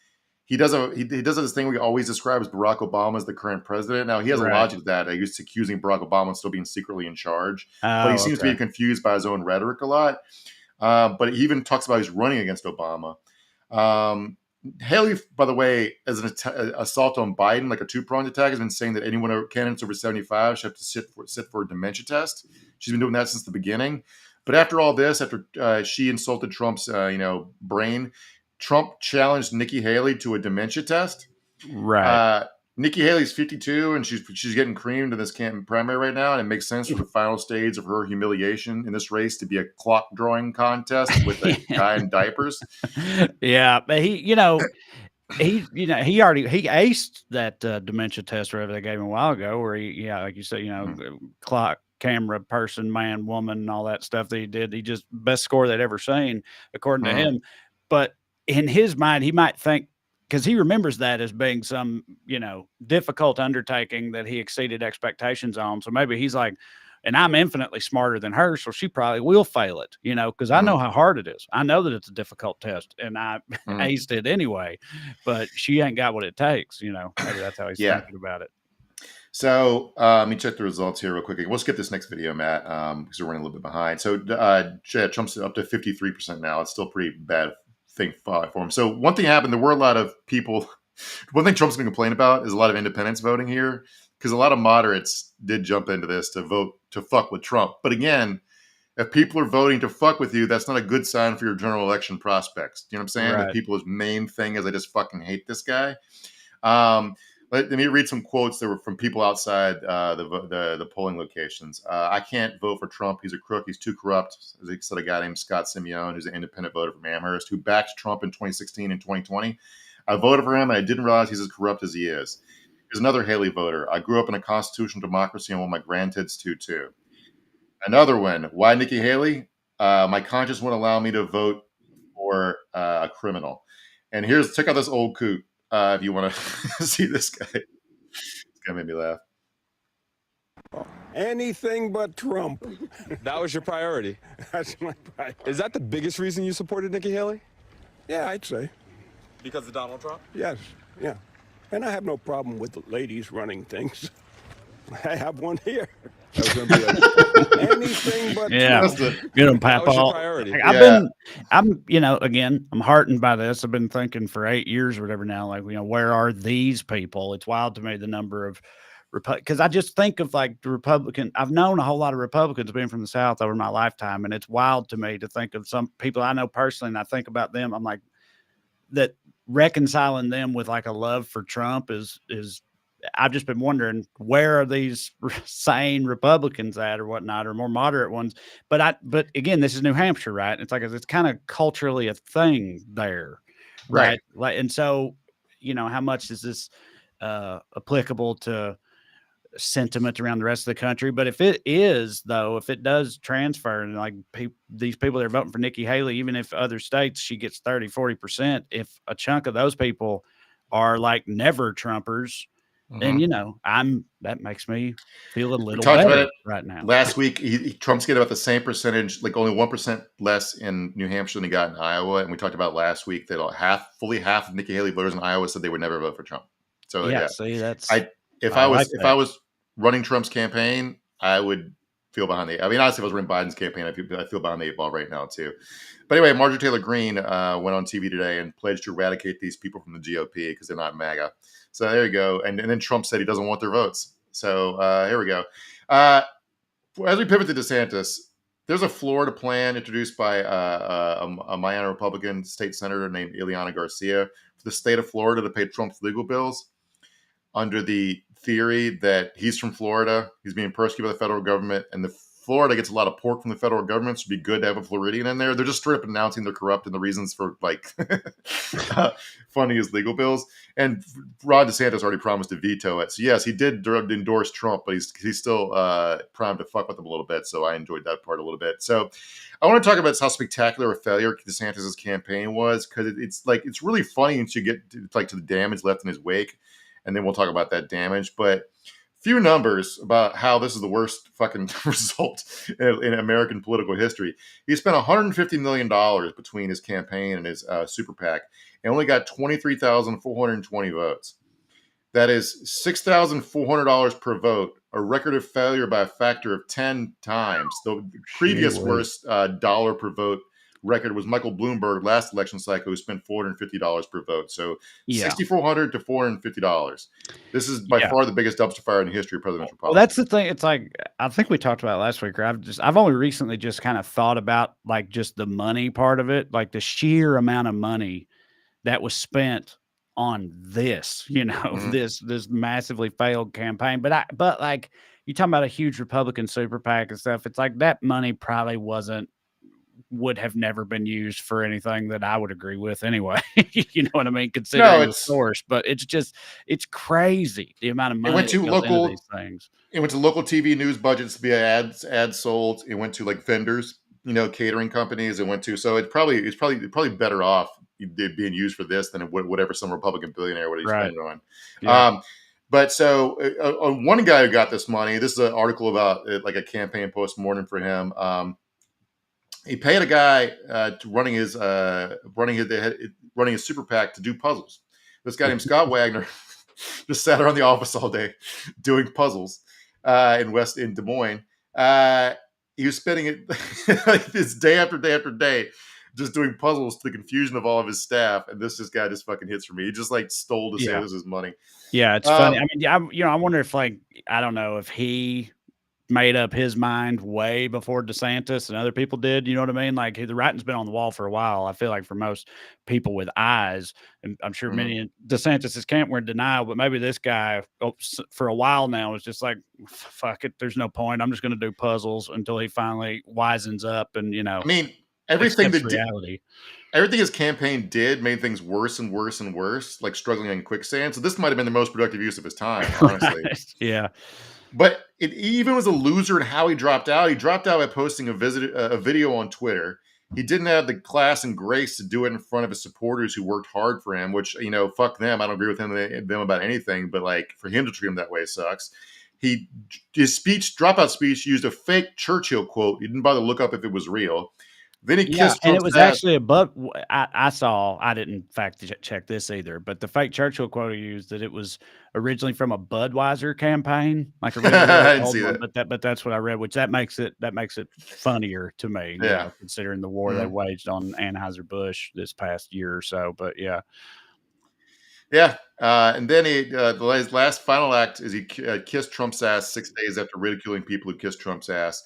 he does this thing we always describe as Barack Obama as the current president. Now he has a logic to that. He's accusing Barack Obama of still being secretly in charge, but he seems to be confused by his own rhetoric a lot. But he even talks about he's running against Obama. Haley, by the way, as an assault on Biden, like a two-pronged attack, has been saying that anyone candidates over 75 should have to sit for a dementia test. She's been doing that since the beginning. But after all this, after she insulted Trump's brain, Trump challenged Nikki Haley to a dementia test. Right. Nikki Haley's 52 and she's getting creamed in this primary right now, and it makes sense for the final stage of her humiliation in this race to be a clock drawing contest with a guy in diapers. Yeah, but he aced that dementia test or whatever they gave him a while ago, where he, like you said, clock, camera, person, man, woman, and all that stuff that he did. He just best score they'd ever seen, according to him. But in his mind, he might think, because he remembers that as being some, difficult undertaking that he exceeded expectations on. So maybe he's like, and I'm infinitely smarter than her, so she probably will fail it, because I know how hard it is. I know that it's a difficult test, and I aced it anyway, but she ain't got what it takes, Maybe that's how he's thinking about it. So let me check the results here real quickly. We'll skip this next video, Matt, because we're running a little bit behind. So Trump's up to 53% now. It's still pretty bad thing for him. So one thing happened, there were a lot of people. One thing Trump's going to complain about is a lot of independents voting here, because a lot of moderates did jump into this to vote to fuck with Trump. But again, if people are voting to fuck with you, that's not a good sign for your general election prospects. You know what I'm saying? Right. The people's main thing is, I just fucking hate this guy. Let me read some quotes that were from people outside the polling locations. I can't vote for Trump. He's a crook. He's too corrupt. As he said, a guy named Scott Simeone, who's an independent voter from Amherst, who backed Trump in 2016 and 2020. I voted for him, and I didn't realize he's as corrupt as he is. Here's another Haley voter. I grew up in a constitutional democracy and want my grandkids to too. Another one. Why Nikki Haley? My conscience won't allow me to vote for a criminal. And check out this old coot. If you want to see this guy. It's going to make me laugh. Anything but Trump. That was your priority. That's my priority. Is that the biggest reason you supported Nikki Haley? Yeah, I'd say. Because of Donald Trump? Yes, yeah. And I have no problem with the ladies running things. I have one here. That was going to be anything but Yeah, That's Trump. the get them, That was your Papa. priority. Like, yeah. I'm, again, I'm heartened by this. I've been thinking for 8 years or whatever now, like, where are these people? It's wild to me the number of because I just think of like the Republican. I've known a whole lot of Republicans being from the South over my lifetime, and it's wild to me to think of some people I know personally, and I think about them. I'm like, that reconciling them with like a love for Trump is I've just been wondering, where are these sane Republicans at or whatnot, or more moderate ones? But again, this is New Hampshire, right? It's like, it's kind of culturally a thing there, Right. right? Like, and so, how much is this applicable to sentiment around the rest of the country? But if it is, though, if it does transfer, and like these people that are voting for Nikki Haley, even if other states she gets 30-40%, if a chunk of those people are like never Trumpers, then that makes me feel a We little talked about better it right now. last week. Trump's getting about the same percentage, like only 1% less in New Hampshire than he got in Iowa. And we talked about last week that fully half of Nikki Haley voters in Iowa said they would never vote for Trump. So Yeah, see, that's if I I like was that. running Trump's campaign, I would feel behind the. I mean, honestly, if I was running Biden's campaign, I feel behind the 8 ball right now too. But anyway, Marjorie Taylor Greene went on TV today and pledged to eradicate these people from the GOP because they're not MAGA. So there you go. And then Trump said he doesn't want their votes. So here we go. As we pivot to DeSantis, there's a Florida plan introduced by a minor Republican state senator named Ileana Garcia for the state of Florida to pay Trump's legal bills, under the theory that he's from Florida, he's being persecuted by the federal government, and the Florida gets a lot of pork from the federal government, so it'd be good to have a Floridian in there. They're just straight up announcing they're corrupt and the reasons for like funding his legal bills. And Ron DeSantis already promised to veto it. So yes, he did endorse Trump, but he's still primed to fuck with him a little bit. So I enjoyed that part a little bit. So I want to talk about how spectacular a failure DeSantis' campaign was, because it's really funny once you get to the damage left in his wake. And then we'll talk about that damage. But few numbers about how this is the worst fucking result in American political history. He spent $150 million between his campaign and his super PAC and only got 23,420 votes. That is $6,400 per vote, a record of failure by a factor of 10 times. The previous worst dollar per vote record was Michael Bloomberg last election cycle, who spent $450 per vote. So $6,400 to $450. This is by far the biggest dumpster fire in the history of presidential politics. Well, that's the thing. It's like, I think we talked about it last week. I've only recently just kind of thought about like just the money part of it, like the sheer amount of money that was spent on this, this massively failed campaign. But like, you talking about a huge Republican super PAC and stuff. It's like that money probably would have never been used for anything that I would agree with anyway. You know what I mean? Considering the source, but it's crazy the amount of money that goes into these things. It went to local TV news budgets via ads sold. It went to like vendors, catering companies. It went to, so it's probably better off being used for this than whatever some Republican billionaire would have spent it on. Yeah. But so one guy who got this money, this is an article about like a campaign post-mortem for him. He paid a guy running his super PAC to do puzzles. This guy named Scott Wagner just sat around the office all day doing puzzles in Des Moines. He was spending it this day after day after day just doing puzzles to the confusion of all of his staff. And this guy just fucking hits for me. He just like stole DeSantis' money. Yeah, it's funny. I mean, I wonder if I don't know if he made up his mind way before DeSantis and other people did. You know what I mean? Like, the writing's been on the wall for a while. I feel like for most people with eyes, and I'm sure many in DeSantis' camp were in denial, but maybe this guy for a while now is just like, fuck it, there's no point. I'm just going to do puzzles until he finally wisens up and, I mean, everything reality. Everything his campaign did made things worse and worse and worse, like struggling in quicksand. So this might have been the most productive use of his time, honestly. Yeah. But it even was a loser in how he dropped out. He dropped out by posting a video on Twitter. He didn't have the class and grace to do it in front of his supporters who worked hard for him, which, fuck them. I don't agree with them about anything, but like for him to treat him that way sucks. His dropout speech used a fake Churchill quote. He didn't bother to look up if it was real. Then he Yeah, kissed and it Trump's was ass. actually a but I saw, I didn't fact check this either, but the fake Churchill quote he used that it was originally from a Budweiser campaign, like a really, really I didn't old see one, that. but that's what I read, which that makes it funnier to me, Yeah. considering the war they Mhm. waged on Anheuser-Busch this past year or so. But yeah. Yeah. And then his last final act is he kissed Trump's ass 6 days after ridiculing people who kissed Trump's ass.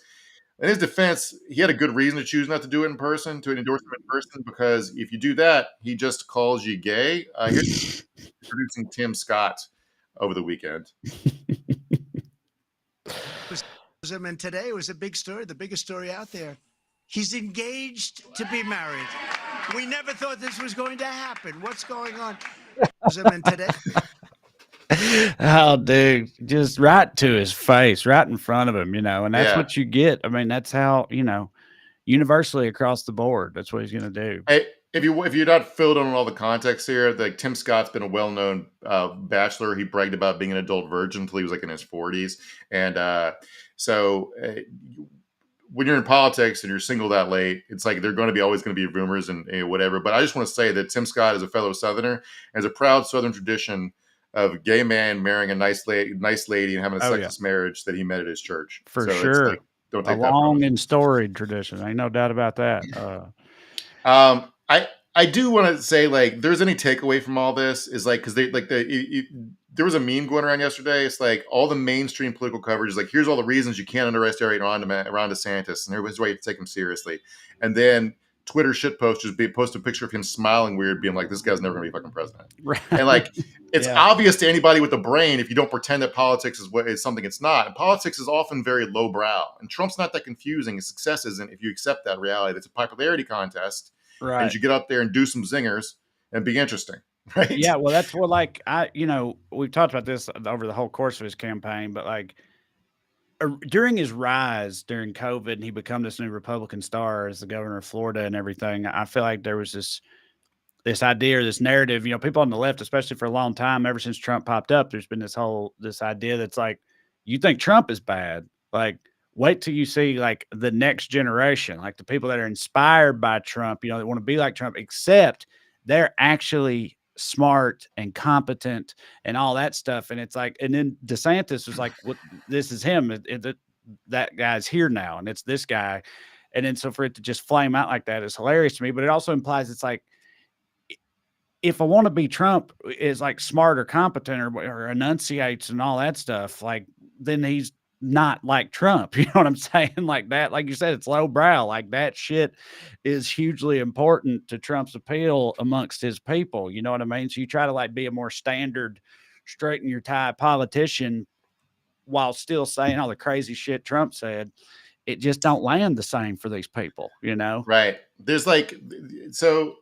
In his defense, he had a good reason to choose not to do it in person, to endorse him in person, because if you do that, he just calls you gay. Here's producing Tim Scott over the weekend. And today was a big story, the biggest story out there. He's engaged to be married. We never thought this was going to happen. What's going on? And today. Oh, dude, just right to his face, right in front of him, and that's Yeah. what you get. I mean, that's how, universally across the board, that's what he's going to do. Hey, if you're not filled in on all the context here, like Tim Scott's been a well-known bachelor. He bragged about being an adult virgin until he was like in his 40s, and so when you're in politics and you're single that late, it's like they're always going to be rumors and whatever. But I just want to say that Tim Scott is a fellow Southerner, has a proud Southern tradition of a gay man marrying a nice lady and having a sexless marriage that he met at his church. For so sure. It's like, don't take a that from long him. and storied tradition. Ain't no doubt about that. I do want to say, like, there's any takeaway from all this is like, because there was a meme going around yesterday. It's like all the mainstream political coverage is like, here's all the reasons you can't underestimate Ron DeSantis, and everybody's ready to take him seriously. And then Twitter shitpost just post a picture of him smiling weird, being like, this guy's never gonna be fucking president. Right. And like, it's obvious to anybody with a brain if you don't pretend that politics is something it's not. And politics is often very lowbrow, and Trump's not that confusing. His success isn't if you accept that reality. It's a popularity contest. Right. And you get up there and do some zingers and be interesting, right? Yeah, well, that's what, like, we've talked about this over the whole course of his campaign, but like during his rise during COVID, and he become this new Republican star as the governor of Florida and everything. I feel like there was this idea or this narrative, people on the left, especially for a long time, ever since Trump popped up, there's been this idea that's like, you think Trump is bad, like, wait till you see like the next generation, like the people that are inspired by Trump, that want to be like Trump, except they're actually smart and competent and all that stuff. And it's like, and then DeSantis was like, what, this is him. That guy's here now, and it's this guy. And then so for it to just flame out like that is hilarious to me. But it also implies it's like, if I want to be Trump is like smart or competent or enunciates and all that stuff, like then he's not like Trump. You know what I'm saying? Like that, like you said, it's lowbrow. Like that shit is hugely important to Trump's appeal amongst his people. You know what I mean? So you try to like be a more standard, straighten your tie politician while still saying all the crazy shit Trump said. It just don't land the same for these people, Right. There's like, so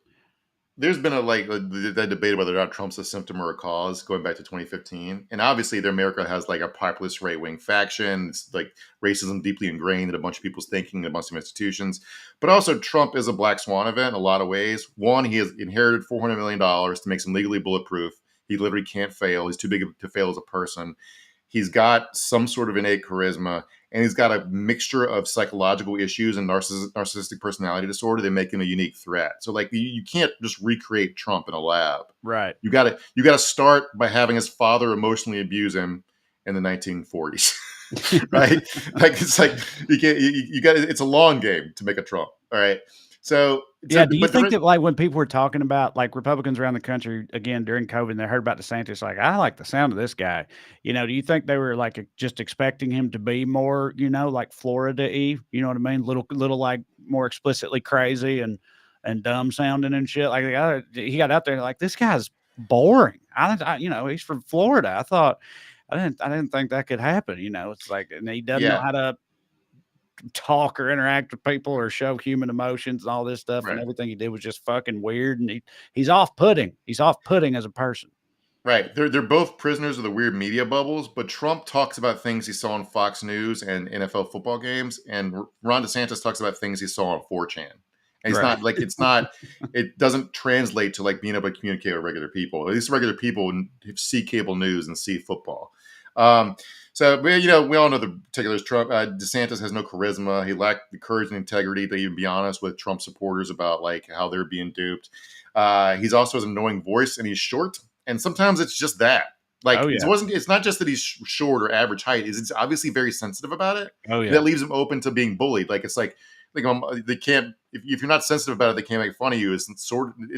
there's been that debate whether or not Trump's a symptom or a cause going back to 2015. And obviously America has like a populist right-wing faction. It's like racism deeply ingrained in a bunch of people's thinking, in a bunch of institutions. But also Trump is a black swan event in a lot of ways. One, he has inherited $400 million to make him legally bulletproof. He literally can't fail. He's too big to fail as a person. He's got some sort of innate charisma, and he's got a mixture of psychological issues and narcissistic personality disorder that make him a unique threat. So like you can't just recreate Trump in a lab. Right. You got to start by having his father emotionally abuse him in the 1940s. Right? Like it's like it's a long game to make a Trump. All right. So yeah, do you think that like when people were talking about like Republicans around the country again during COVID, and they heard about DeSantis, like I like the sound of this guy. Do you think they were like just expecting him to be more, like Florida-y? You know what I mean? Little like more explicitly crazy and dumb sounding and shit. Like he got out there like this guy's boring. He's from Florida. I didn't think that could happen. It's like, and he doesn't know how to talk or interact with people or show human emotions and all this stuff. Right. And everything he did was just fucking weird. And he's off-putting. He's off-putting as a person. Right. They're both prisoners of the weird media bubbles, but Trump talks about things he saw on Fox News and NFL football games, and Ron DeSantis talks about things he saw on 4chan. And it doesn't translate to like being able to communicate with regular people. At least regular people see cable news and see football. So, we all know the particulars. Trump, DeSantis has no charisma. He lacked the courage and integrity to even be honest with Trump supporters about like how they're being duped. He's also an annoying voice, and he's short. And sometimes it's just that. Like Oh it yeah. wasn't. It's not just that he's short or average height. It's obviously very sensitive about it. Oh That yeah. leaves him open to being bullied. Like it's like they can't. If you're not sensitive about it, they can't make fun of you. Is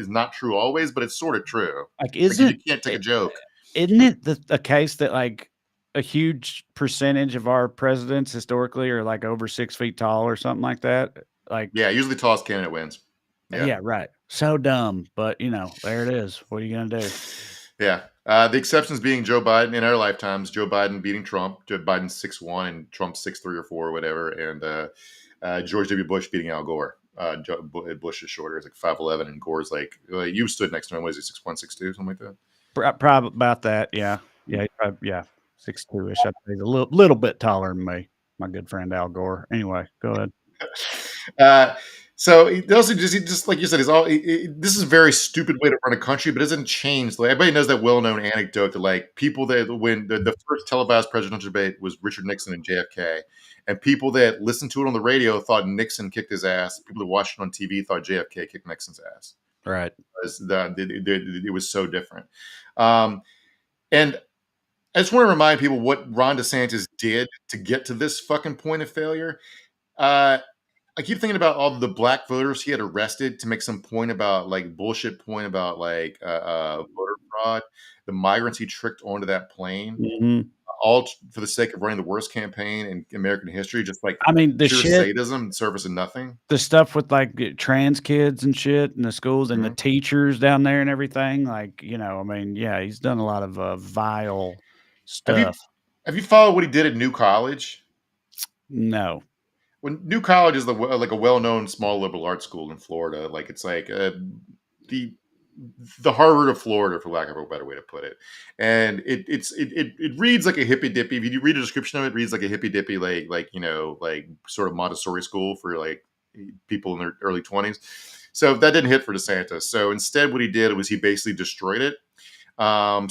not true always, but it's sort of true. Like, Like you can't take a joke. isn't it the case that like a huge percentage of our presidents historically are like over 6 feet tall or something like that? Like, Yeah, usually the tallest candidate wins. yeah, right. So dumb, but there it is. What are you gonna do? Yeah. The exceptions being Joe Biden in our lifetimes, Joe Biden beating Trump, Joe Biden 6'1" and Trump 6'3" or 4 or whatever, and George W. Bush beating Al Gore. Bush is shorter, it's like 5'11", and Gore's like you stood next to him. What is he, 6'1", 6'2", something like that? Probably about that. Yeah. Yeah. Yeah. 6'2" ish. I think he's a little bit taller than me. My good friend Al Gore. Anyway, go ahead. So he also just like you said, this is a very stupid way to run a country, but it doesn't change. Like everybody knows that well-known anecdote that like people that when the first televised presidential debate was Richard Nixon and JFK, and people that listened to it on the radio thought Nixon kicked his ass. People that watched it on TV thought JFK kicked Nixon's ass. Right. It was so different. And I just want to remind people what Ron DeSantis did to get to this fucking point of failure. I keep thinking about all the black voters he had arrested to make some point about like bullshit point about like voter fraud. The migrants he tricked onto that plane, Mhm. all for the sake of running the worst campaign in American history, just like I mean, the pure shit, sadism and service of nothing. the stuff with like trans kids and shit in the schools and the Mhm. teachers down there and everything. Like, I mean, yeah, he's done a lot of vile Have you stuff. have you followed what he did at New College? No. When New College is like a well-known small liberal arts school in Florida, like it's like the Harvard of Florida, for lack of a better way to put it. And it reads like a hippy dippy. If you read a description of it, it reads like a hippy dippy, like sort of Montessori school for like people in their early 20s. So that didn't hit for DeSantis. So instead, what he did was he basically destroyed it. Among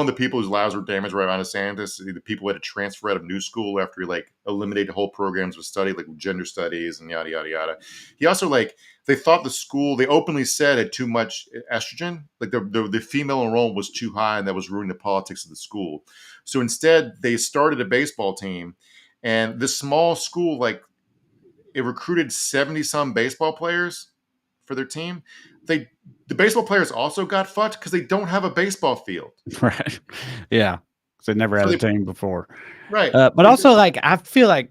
the people whose lives were damaged by Ron DeSantis, the people who had to transfer out of new school after he like eliminated whole programs of study, like gender studies and yada yada yada. He also they thought the school, they openly said, had too much estrogen, like the female enrollment was too high, and that was ruining the politics of the school. So instead, they started a baseball team, and this small school it recruited 70 some baseball players for their team. The baseball players also got fucked because they don't have a baseball field. Right. Yeah. 'Cause they never had So a team before. Right. But also, like, I feel like,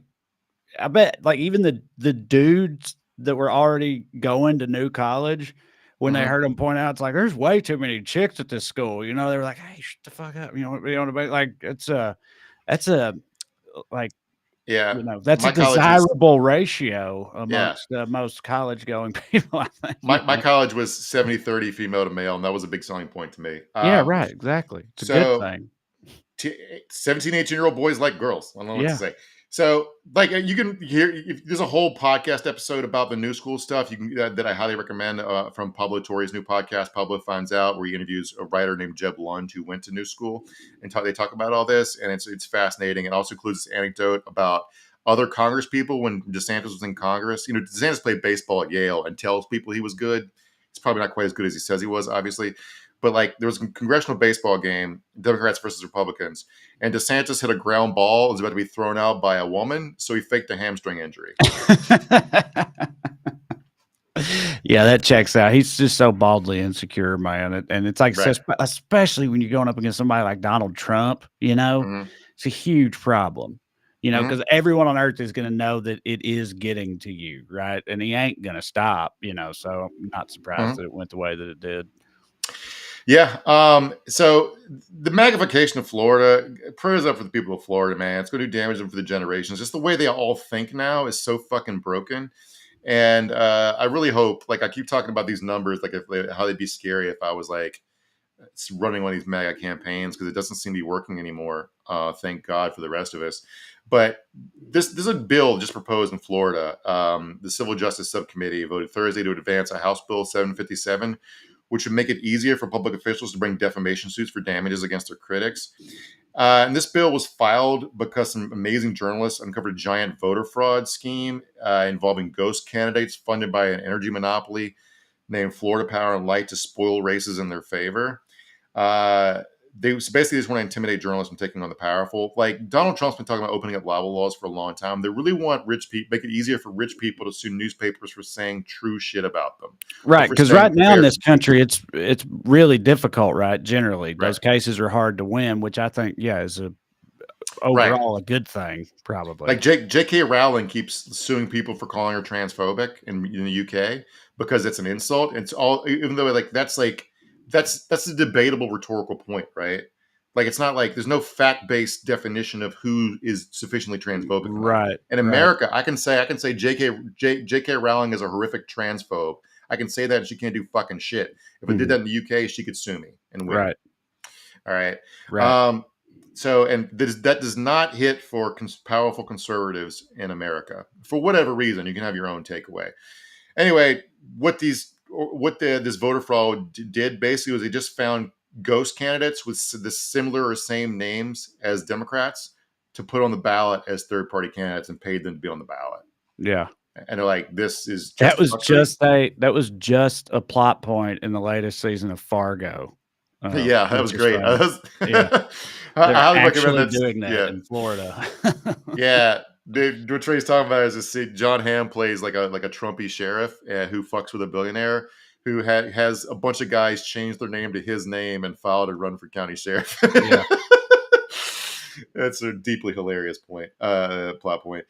I bet, like, even the dudes that were already going to New College, when they Mhm. heard him point out, it's like, there's way too many chicks at this school. They were like, hey, shut the fuck up. Like, that's a, like, Yeah. that's a My college was desirable ratio yeah. amongst most college going people, I think. My college was 70-30 female to male, and that was a big selling point to me. Yeah, right. Exactly. It's a good So thing. 17, 18-year-old boys like girls. I don't know what to Yeah. say. So, you can hear, if there's a whole podcast episode about the new school stuff. You can that I highly recommend from Pablo Torre's new podcast. Pablo Finds Out, where he interviews a writer named Jeb Lund who went to new school, and they talk about all this, and it's fascinating. It also includes this anecdote about other Congress people when DeSantis was in Congress. DeSantis played baseball at Yale and tells people he was good. He's probably not quite as good as he says he was, obviously. But there was a congressional baseball game, Democrats versus Republicans, and DeSantis hit a ground ball, was about to be thrown out by a woman, so he faked a hamstring injury. Yeah, that checks out. He's just so baldly insecure, man. And it's like, Right. especially when you're going up against somebody like Donald Trump, Mhm. it's a huge problem, Mhm. because everyone on earth is going to know that it is getting to you, right? And he ain't going to stop, so I'm not surprised Mhm. that it went the way that it did. Yeah. So the magnification of Florida, prayers up for the people of Florida, man. It's going to do damage them for the generations. Just the way they all think now is so fucking broken. And I really hope, I keep talking about these numbers, how they'd be scary if I was running one of these mega campaigns, because it doesn't seem to be working anymore. Thank God for the rest of us. But this is a bill just proposed in Florida. The Civil Justice Subcommittee voted Thursday to advance a House Bill 757, which would make it easier for public officials to bring defamation suits for damages against their critics. And this bill was filed because some amazing journalists uncovered a giant voter fraud scheme involving ghost candidates funded by an energy monopoly named Florida Power and Light to spoil races in their favor. They basically just want to intimidate journalists from taking on the powerful. Like Donald Trump's been talking about opening up libel laws for a long time. They really want rich people, make it easier for rich people to sue newspapers for saying true shit about them. Right, because right now in this country, it's really difficult. Right, generally, those cases are hard to win, which I think, is overall a good thing, probably. Like J.K. Rowling keeps suing people for calling her transphobic in the UK because it's an insult. It's all, even though that's a debatable rhetorical point, right? Like it's not like there's no fact-based definition of who is sufficiently transphobic. Right. In America, I can say J.K. Rowling is a horrific transphobe. I can say that and she can't do fucking shit. If I did that in the UK, she could sue me and win. Right. All right. Right. So, and that does not hit for powerful conservatives in America for whatever reason. You can have your own takeaway. Anyway, what this voter fraud did basically was they just found ghost candidates with the similar or same names as Democrats to put on the ballot as third-party candidates and paid them to be on the ballot. Yeah. And they're like, this is that was just a plot point in the latest season of Fargo. Yeah, that was great. I highly recommend doing that in Florida. Yeah. What Trey's talking about is John Hamm plays like a Trumpy sheriff who fucks with a billionaire who has a bunch of guys change their name to his name and file to run for county sheriff. Yeah. That's a deeply hilarious plot point.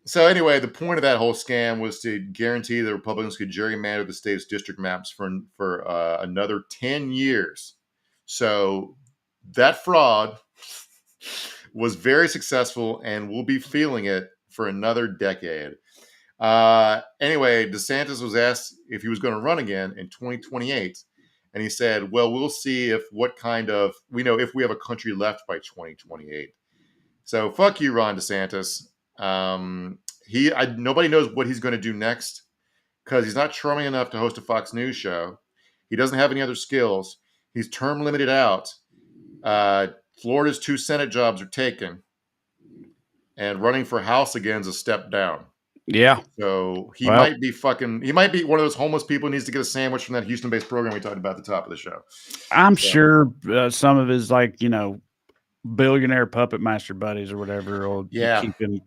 So anyway, the point of that whole scam was to guarantee the Republicans could gerrymander the state's district maps for another 10 years. So that fraud was very successful and we'll be feeling it for another decade. Anyway, DeSantis was asked if he was going to run again in 2028. And he said, well, we'll see if we have a country left by 2028. So fuck you, Ron DeSantis. Nobody knows what he's going to do next because he's not charming enough to host a Fox News show. He doesn't have any other skills. He's term limited out. Florida's 2 Senate jobs are taken, and running for House again is a step down. Yeah. So he might be one of those homeless people who needs to get a sandwich from that Houston-based program we talked about at the top of the show. I'm sure some of his billionaire puppet master buddies or whatever will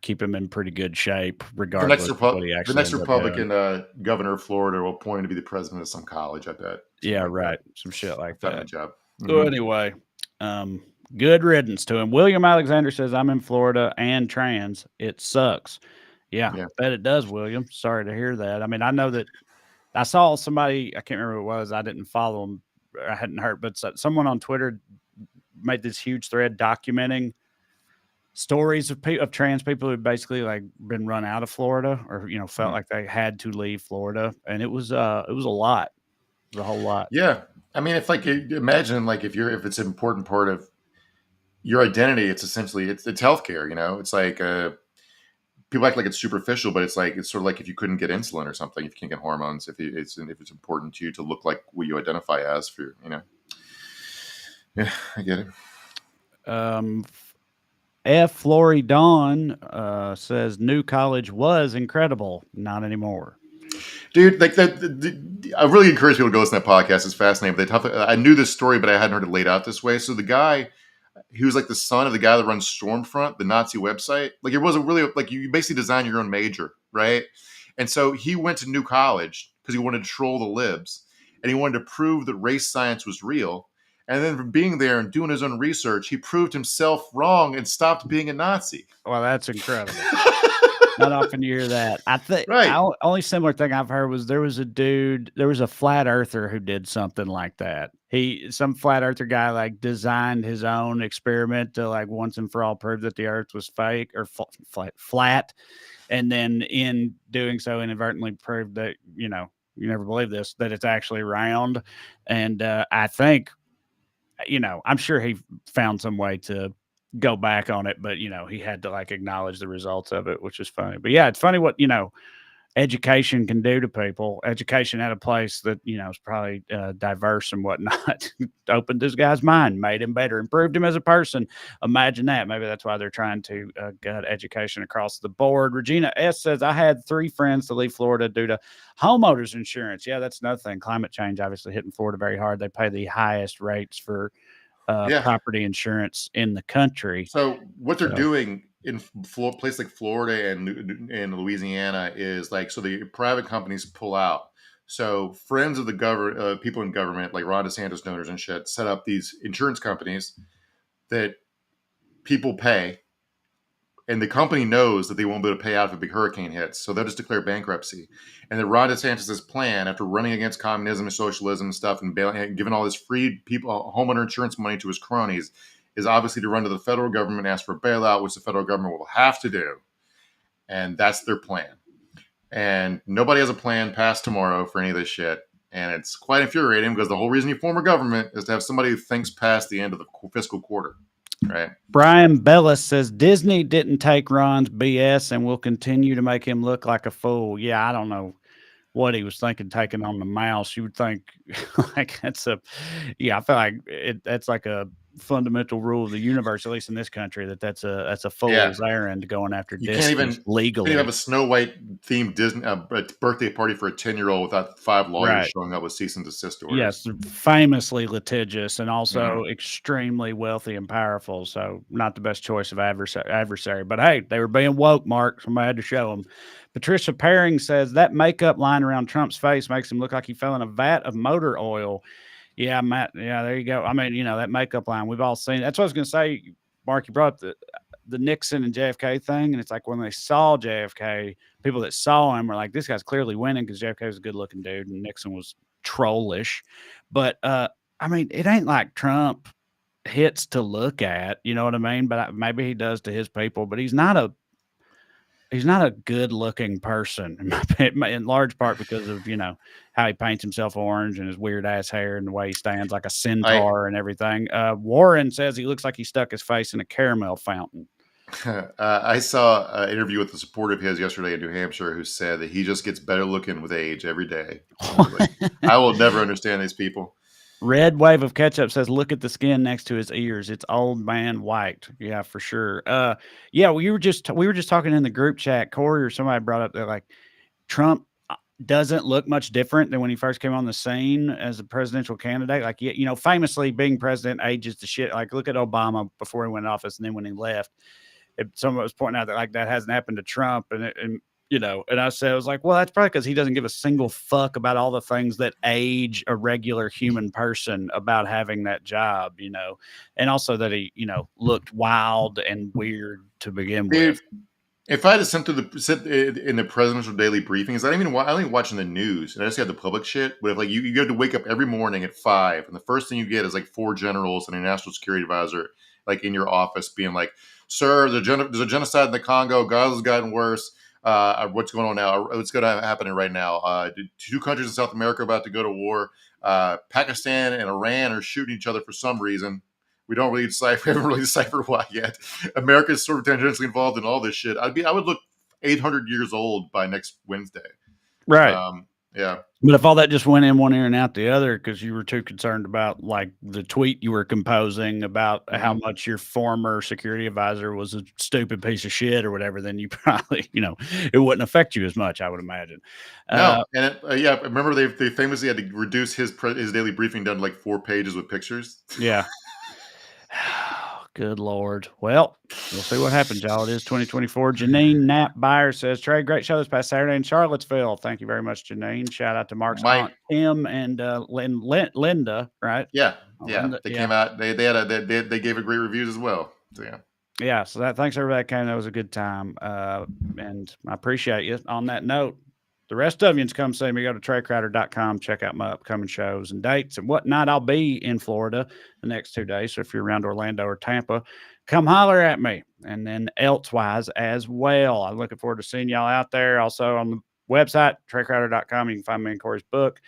keep him in pretty good shape regardless of what he actually the next Republican governor of Florida will appoint him to be the president of some college, I bet. Yeah, right. Some shit like that. Job. So anyway, good riddance to him. William Alexander says, I'm in Florida and trans. It sucks. Yeah, bet it does, William. Sorry to hear that. I mean, I know that I saw somebody, I can't remember who it was. I didn't follow him. I hadn't heard, but someone on Twitter made this huge thread documenting stories of trans people who basically been run out of Florida or felt like they had to leave Florida, and it was a lot. It was a whole lot. Yeah, I mean, imagine if it's an important part of your identity, it's essentially it's healthcare. It's like people act like it's superficial, but it's sort of like if you couldn't get insulin or something, if you can't get hormones, if it's important to you to look like what you identify as for Yeah, I get it. F. Lori Dawn says new college was incredible. Not anymore. Dude, I really encourage people to go listen to that podcast. It's fascinating. I knew this story, but I hadn't heard it laid out this way. So the guy, he was the son of the guy that runs Stormfront, the Nazi website. It wasn't really you basically design your own major, right? And so he went to New College because he wanted to troll the libs, and he wanted to prove that race science was real. And then from being there and doing his own research, he proved himself wrong and stopped being a Nazi. Well, that's incredible. Not often you hear that. I think only similar thing I've heard was there was a flat earther who did something like that. Some flat earther guy designed his own experiment to once and for all prove that the earth was fake or flat. And then in doing so inadvertently proved that, you never believe this, that it's actually round. And I think, I'm sure he found some way to go back on it, but he had to acknowledge the results of it, which is funny. But yeah, it's funny what education can do to people. Education at a place that, you know, is probably diverse and whatnot opened this guy's mind, made him better, improved him as a person. Imagine that. Maybe that's why they're trying to gut education across the board. Regina S says, I had 3 friends to leave Florida due to homeowners insurance. Yeah, that's another thing. Climate change obviously hitting Florida very hard. They pay the highest rates for Yeah. property insurance in the country. So what they're So- doing in places like Florida and Louisiana is like, so the private companies pull out. So friends of the government, people in government, like Ron DeSantis donors and shit, set up these insurance companies that people pay, and the company knows that they won't be able to pay out if a big hurricane hits, so they'll just declare bankruptcy. And then Ron DeSantis' plan, after running against communism and socialism and stuff, and giving all this free people homeowner insurance money to his cronies, is obviously to run to the federal government and ask for a bailout, which the federal government will have to do. And that's their plan. And nobody has a plan past tomorrow for any of this shit. And it's quite infuriating because the whole reason you form a government is to have somebody who thinks past the end of the fiscal quarter. Right. Brian Bellis says Disney didn't take Ron's BS and will continue to make him look like a fool. Yeah, I don't know what he was thinking taking on the mouse. You would think like that's I feel like that's like a fundamental rule of the universe, at least in this country, that's a fool's errand going after You Disney can't even legally. have a Snow White themed Disney birthday party for a 10-year-old without 5 lawyers showing up with cease and desist orders. Yes, famously litigious and also extremely wealthy and powerful. So not the best choice of adversary. But hey, they were being woke, Mark. Somebody had to show them. Patricia Paring says that makeup line around Trump's face makes him look like he fell in a vat of motor oil. Yeah, Matt. Yeah, there you go. I mean, you know, that makeup line, we've all seen. That's what I was going to say, Mark. You brought up the Nixon and JFK thing, and it's like when they saw JFK, people that saw him were like, this guy's clearly winning because JFK was a good-looking dude and Nixon was trollish. But, I mean, it ain't like Trump hits to look at, you know what I mean? But maybe he does to his people, but he's not a good-looking person, in large part because of, you know, how he paints himself orange and his weird-ass hair and the way he stands like a centaur and everything. Warren says he looks like he stuck his face in a caramel fountain. I saw an interview with a supporter of his yesterday in New Hampshire who said that he just gets better looking with age every day. I will never understand these people. Red Wave of Ketchup says, look at the skin next to his ears. It's old man white. Yeah, for sure. Yeah, we were just talking in the group chat. Corey or somebody brought up that like Trump doesn't look much different than when he first came on the scene as a presidential candidate. Like, you know, famously being president ages the shit. Like, look at Obama before he went in office and then when he left. Someone was pointing out that like that hasn't happened to Trump, and you know, and I said, I was like, well, that's probably because he doesn't give a single fuck about all the things that age a regular human person about having that job, you know, and also that he, you know, looked wild and weird to begin with. If I had to sit in the presidential daily briefings, I don't even watching the news, and I just had the public shit. But if like you have to wake up every morning at 5, and the first thing you get is like 4 generals and a national security advisor like in your office being like, sir, there's a genocide in the Congo. Gaza's gotten worse. What's going on now? What's going to happen right now? 2 countries in South America are about to go to war. Pakistan and Iran are shooting each other for some reason. We haven't really deciphered why yet. America's sort of tangentially involved in all this shit. I would look 800 years old by next Wednesday. Right. Yeah. But if all that just went in one ear and out the other because you were too concerned about like the tweet you were composing about how much your former security advisor was a stupid piece of shit or whatever, then you probably, you know, it wouldn't affect you as much, I would imagine. No, and yeah, remember they famously had to reduce his daily briefing down to like 4 pages with pictures. Yeah. Good Lord. Well, we'll see what happens, y'all. It is 2024. Janine Knapp Buyer says, Trey, great show this past Saturday in Charlottesville. Thank you very much, Janine. Shout out to Mark's aunt Tim and Linda, right? Yeah. Linda, they came out. They gave it great reviews as well. So, yeah. Yeah. So thanks everybody that came. That was a good time. And I appreciate you. On that note, the rest of you can come see me. Go to TreyCrowder.com. Check out my upcoming shows and dates and whatnot. I'll be in Florida the next 2 days. So if you're around Orlando or Tampa, come holler at me. And then elsewise as well. I'm looking forward to seeing y'all out there. Also on the website, TreyCrowder.com, you can find me in Corey's book.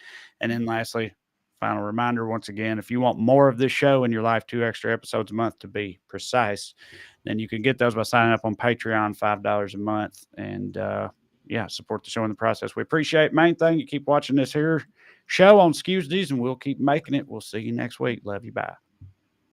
And then lastly, final reminder once again, if you want more of this show in your life, 2 extra episodes a month to be precise, then you can get those by signing up on Patreon, $5 a month. And yeah, support the show in the process. We appreciate it. Main thing, you keep watching this here show on Skews, and we'll keep making it. We'll see you next week. Love you. Bye.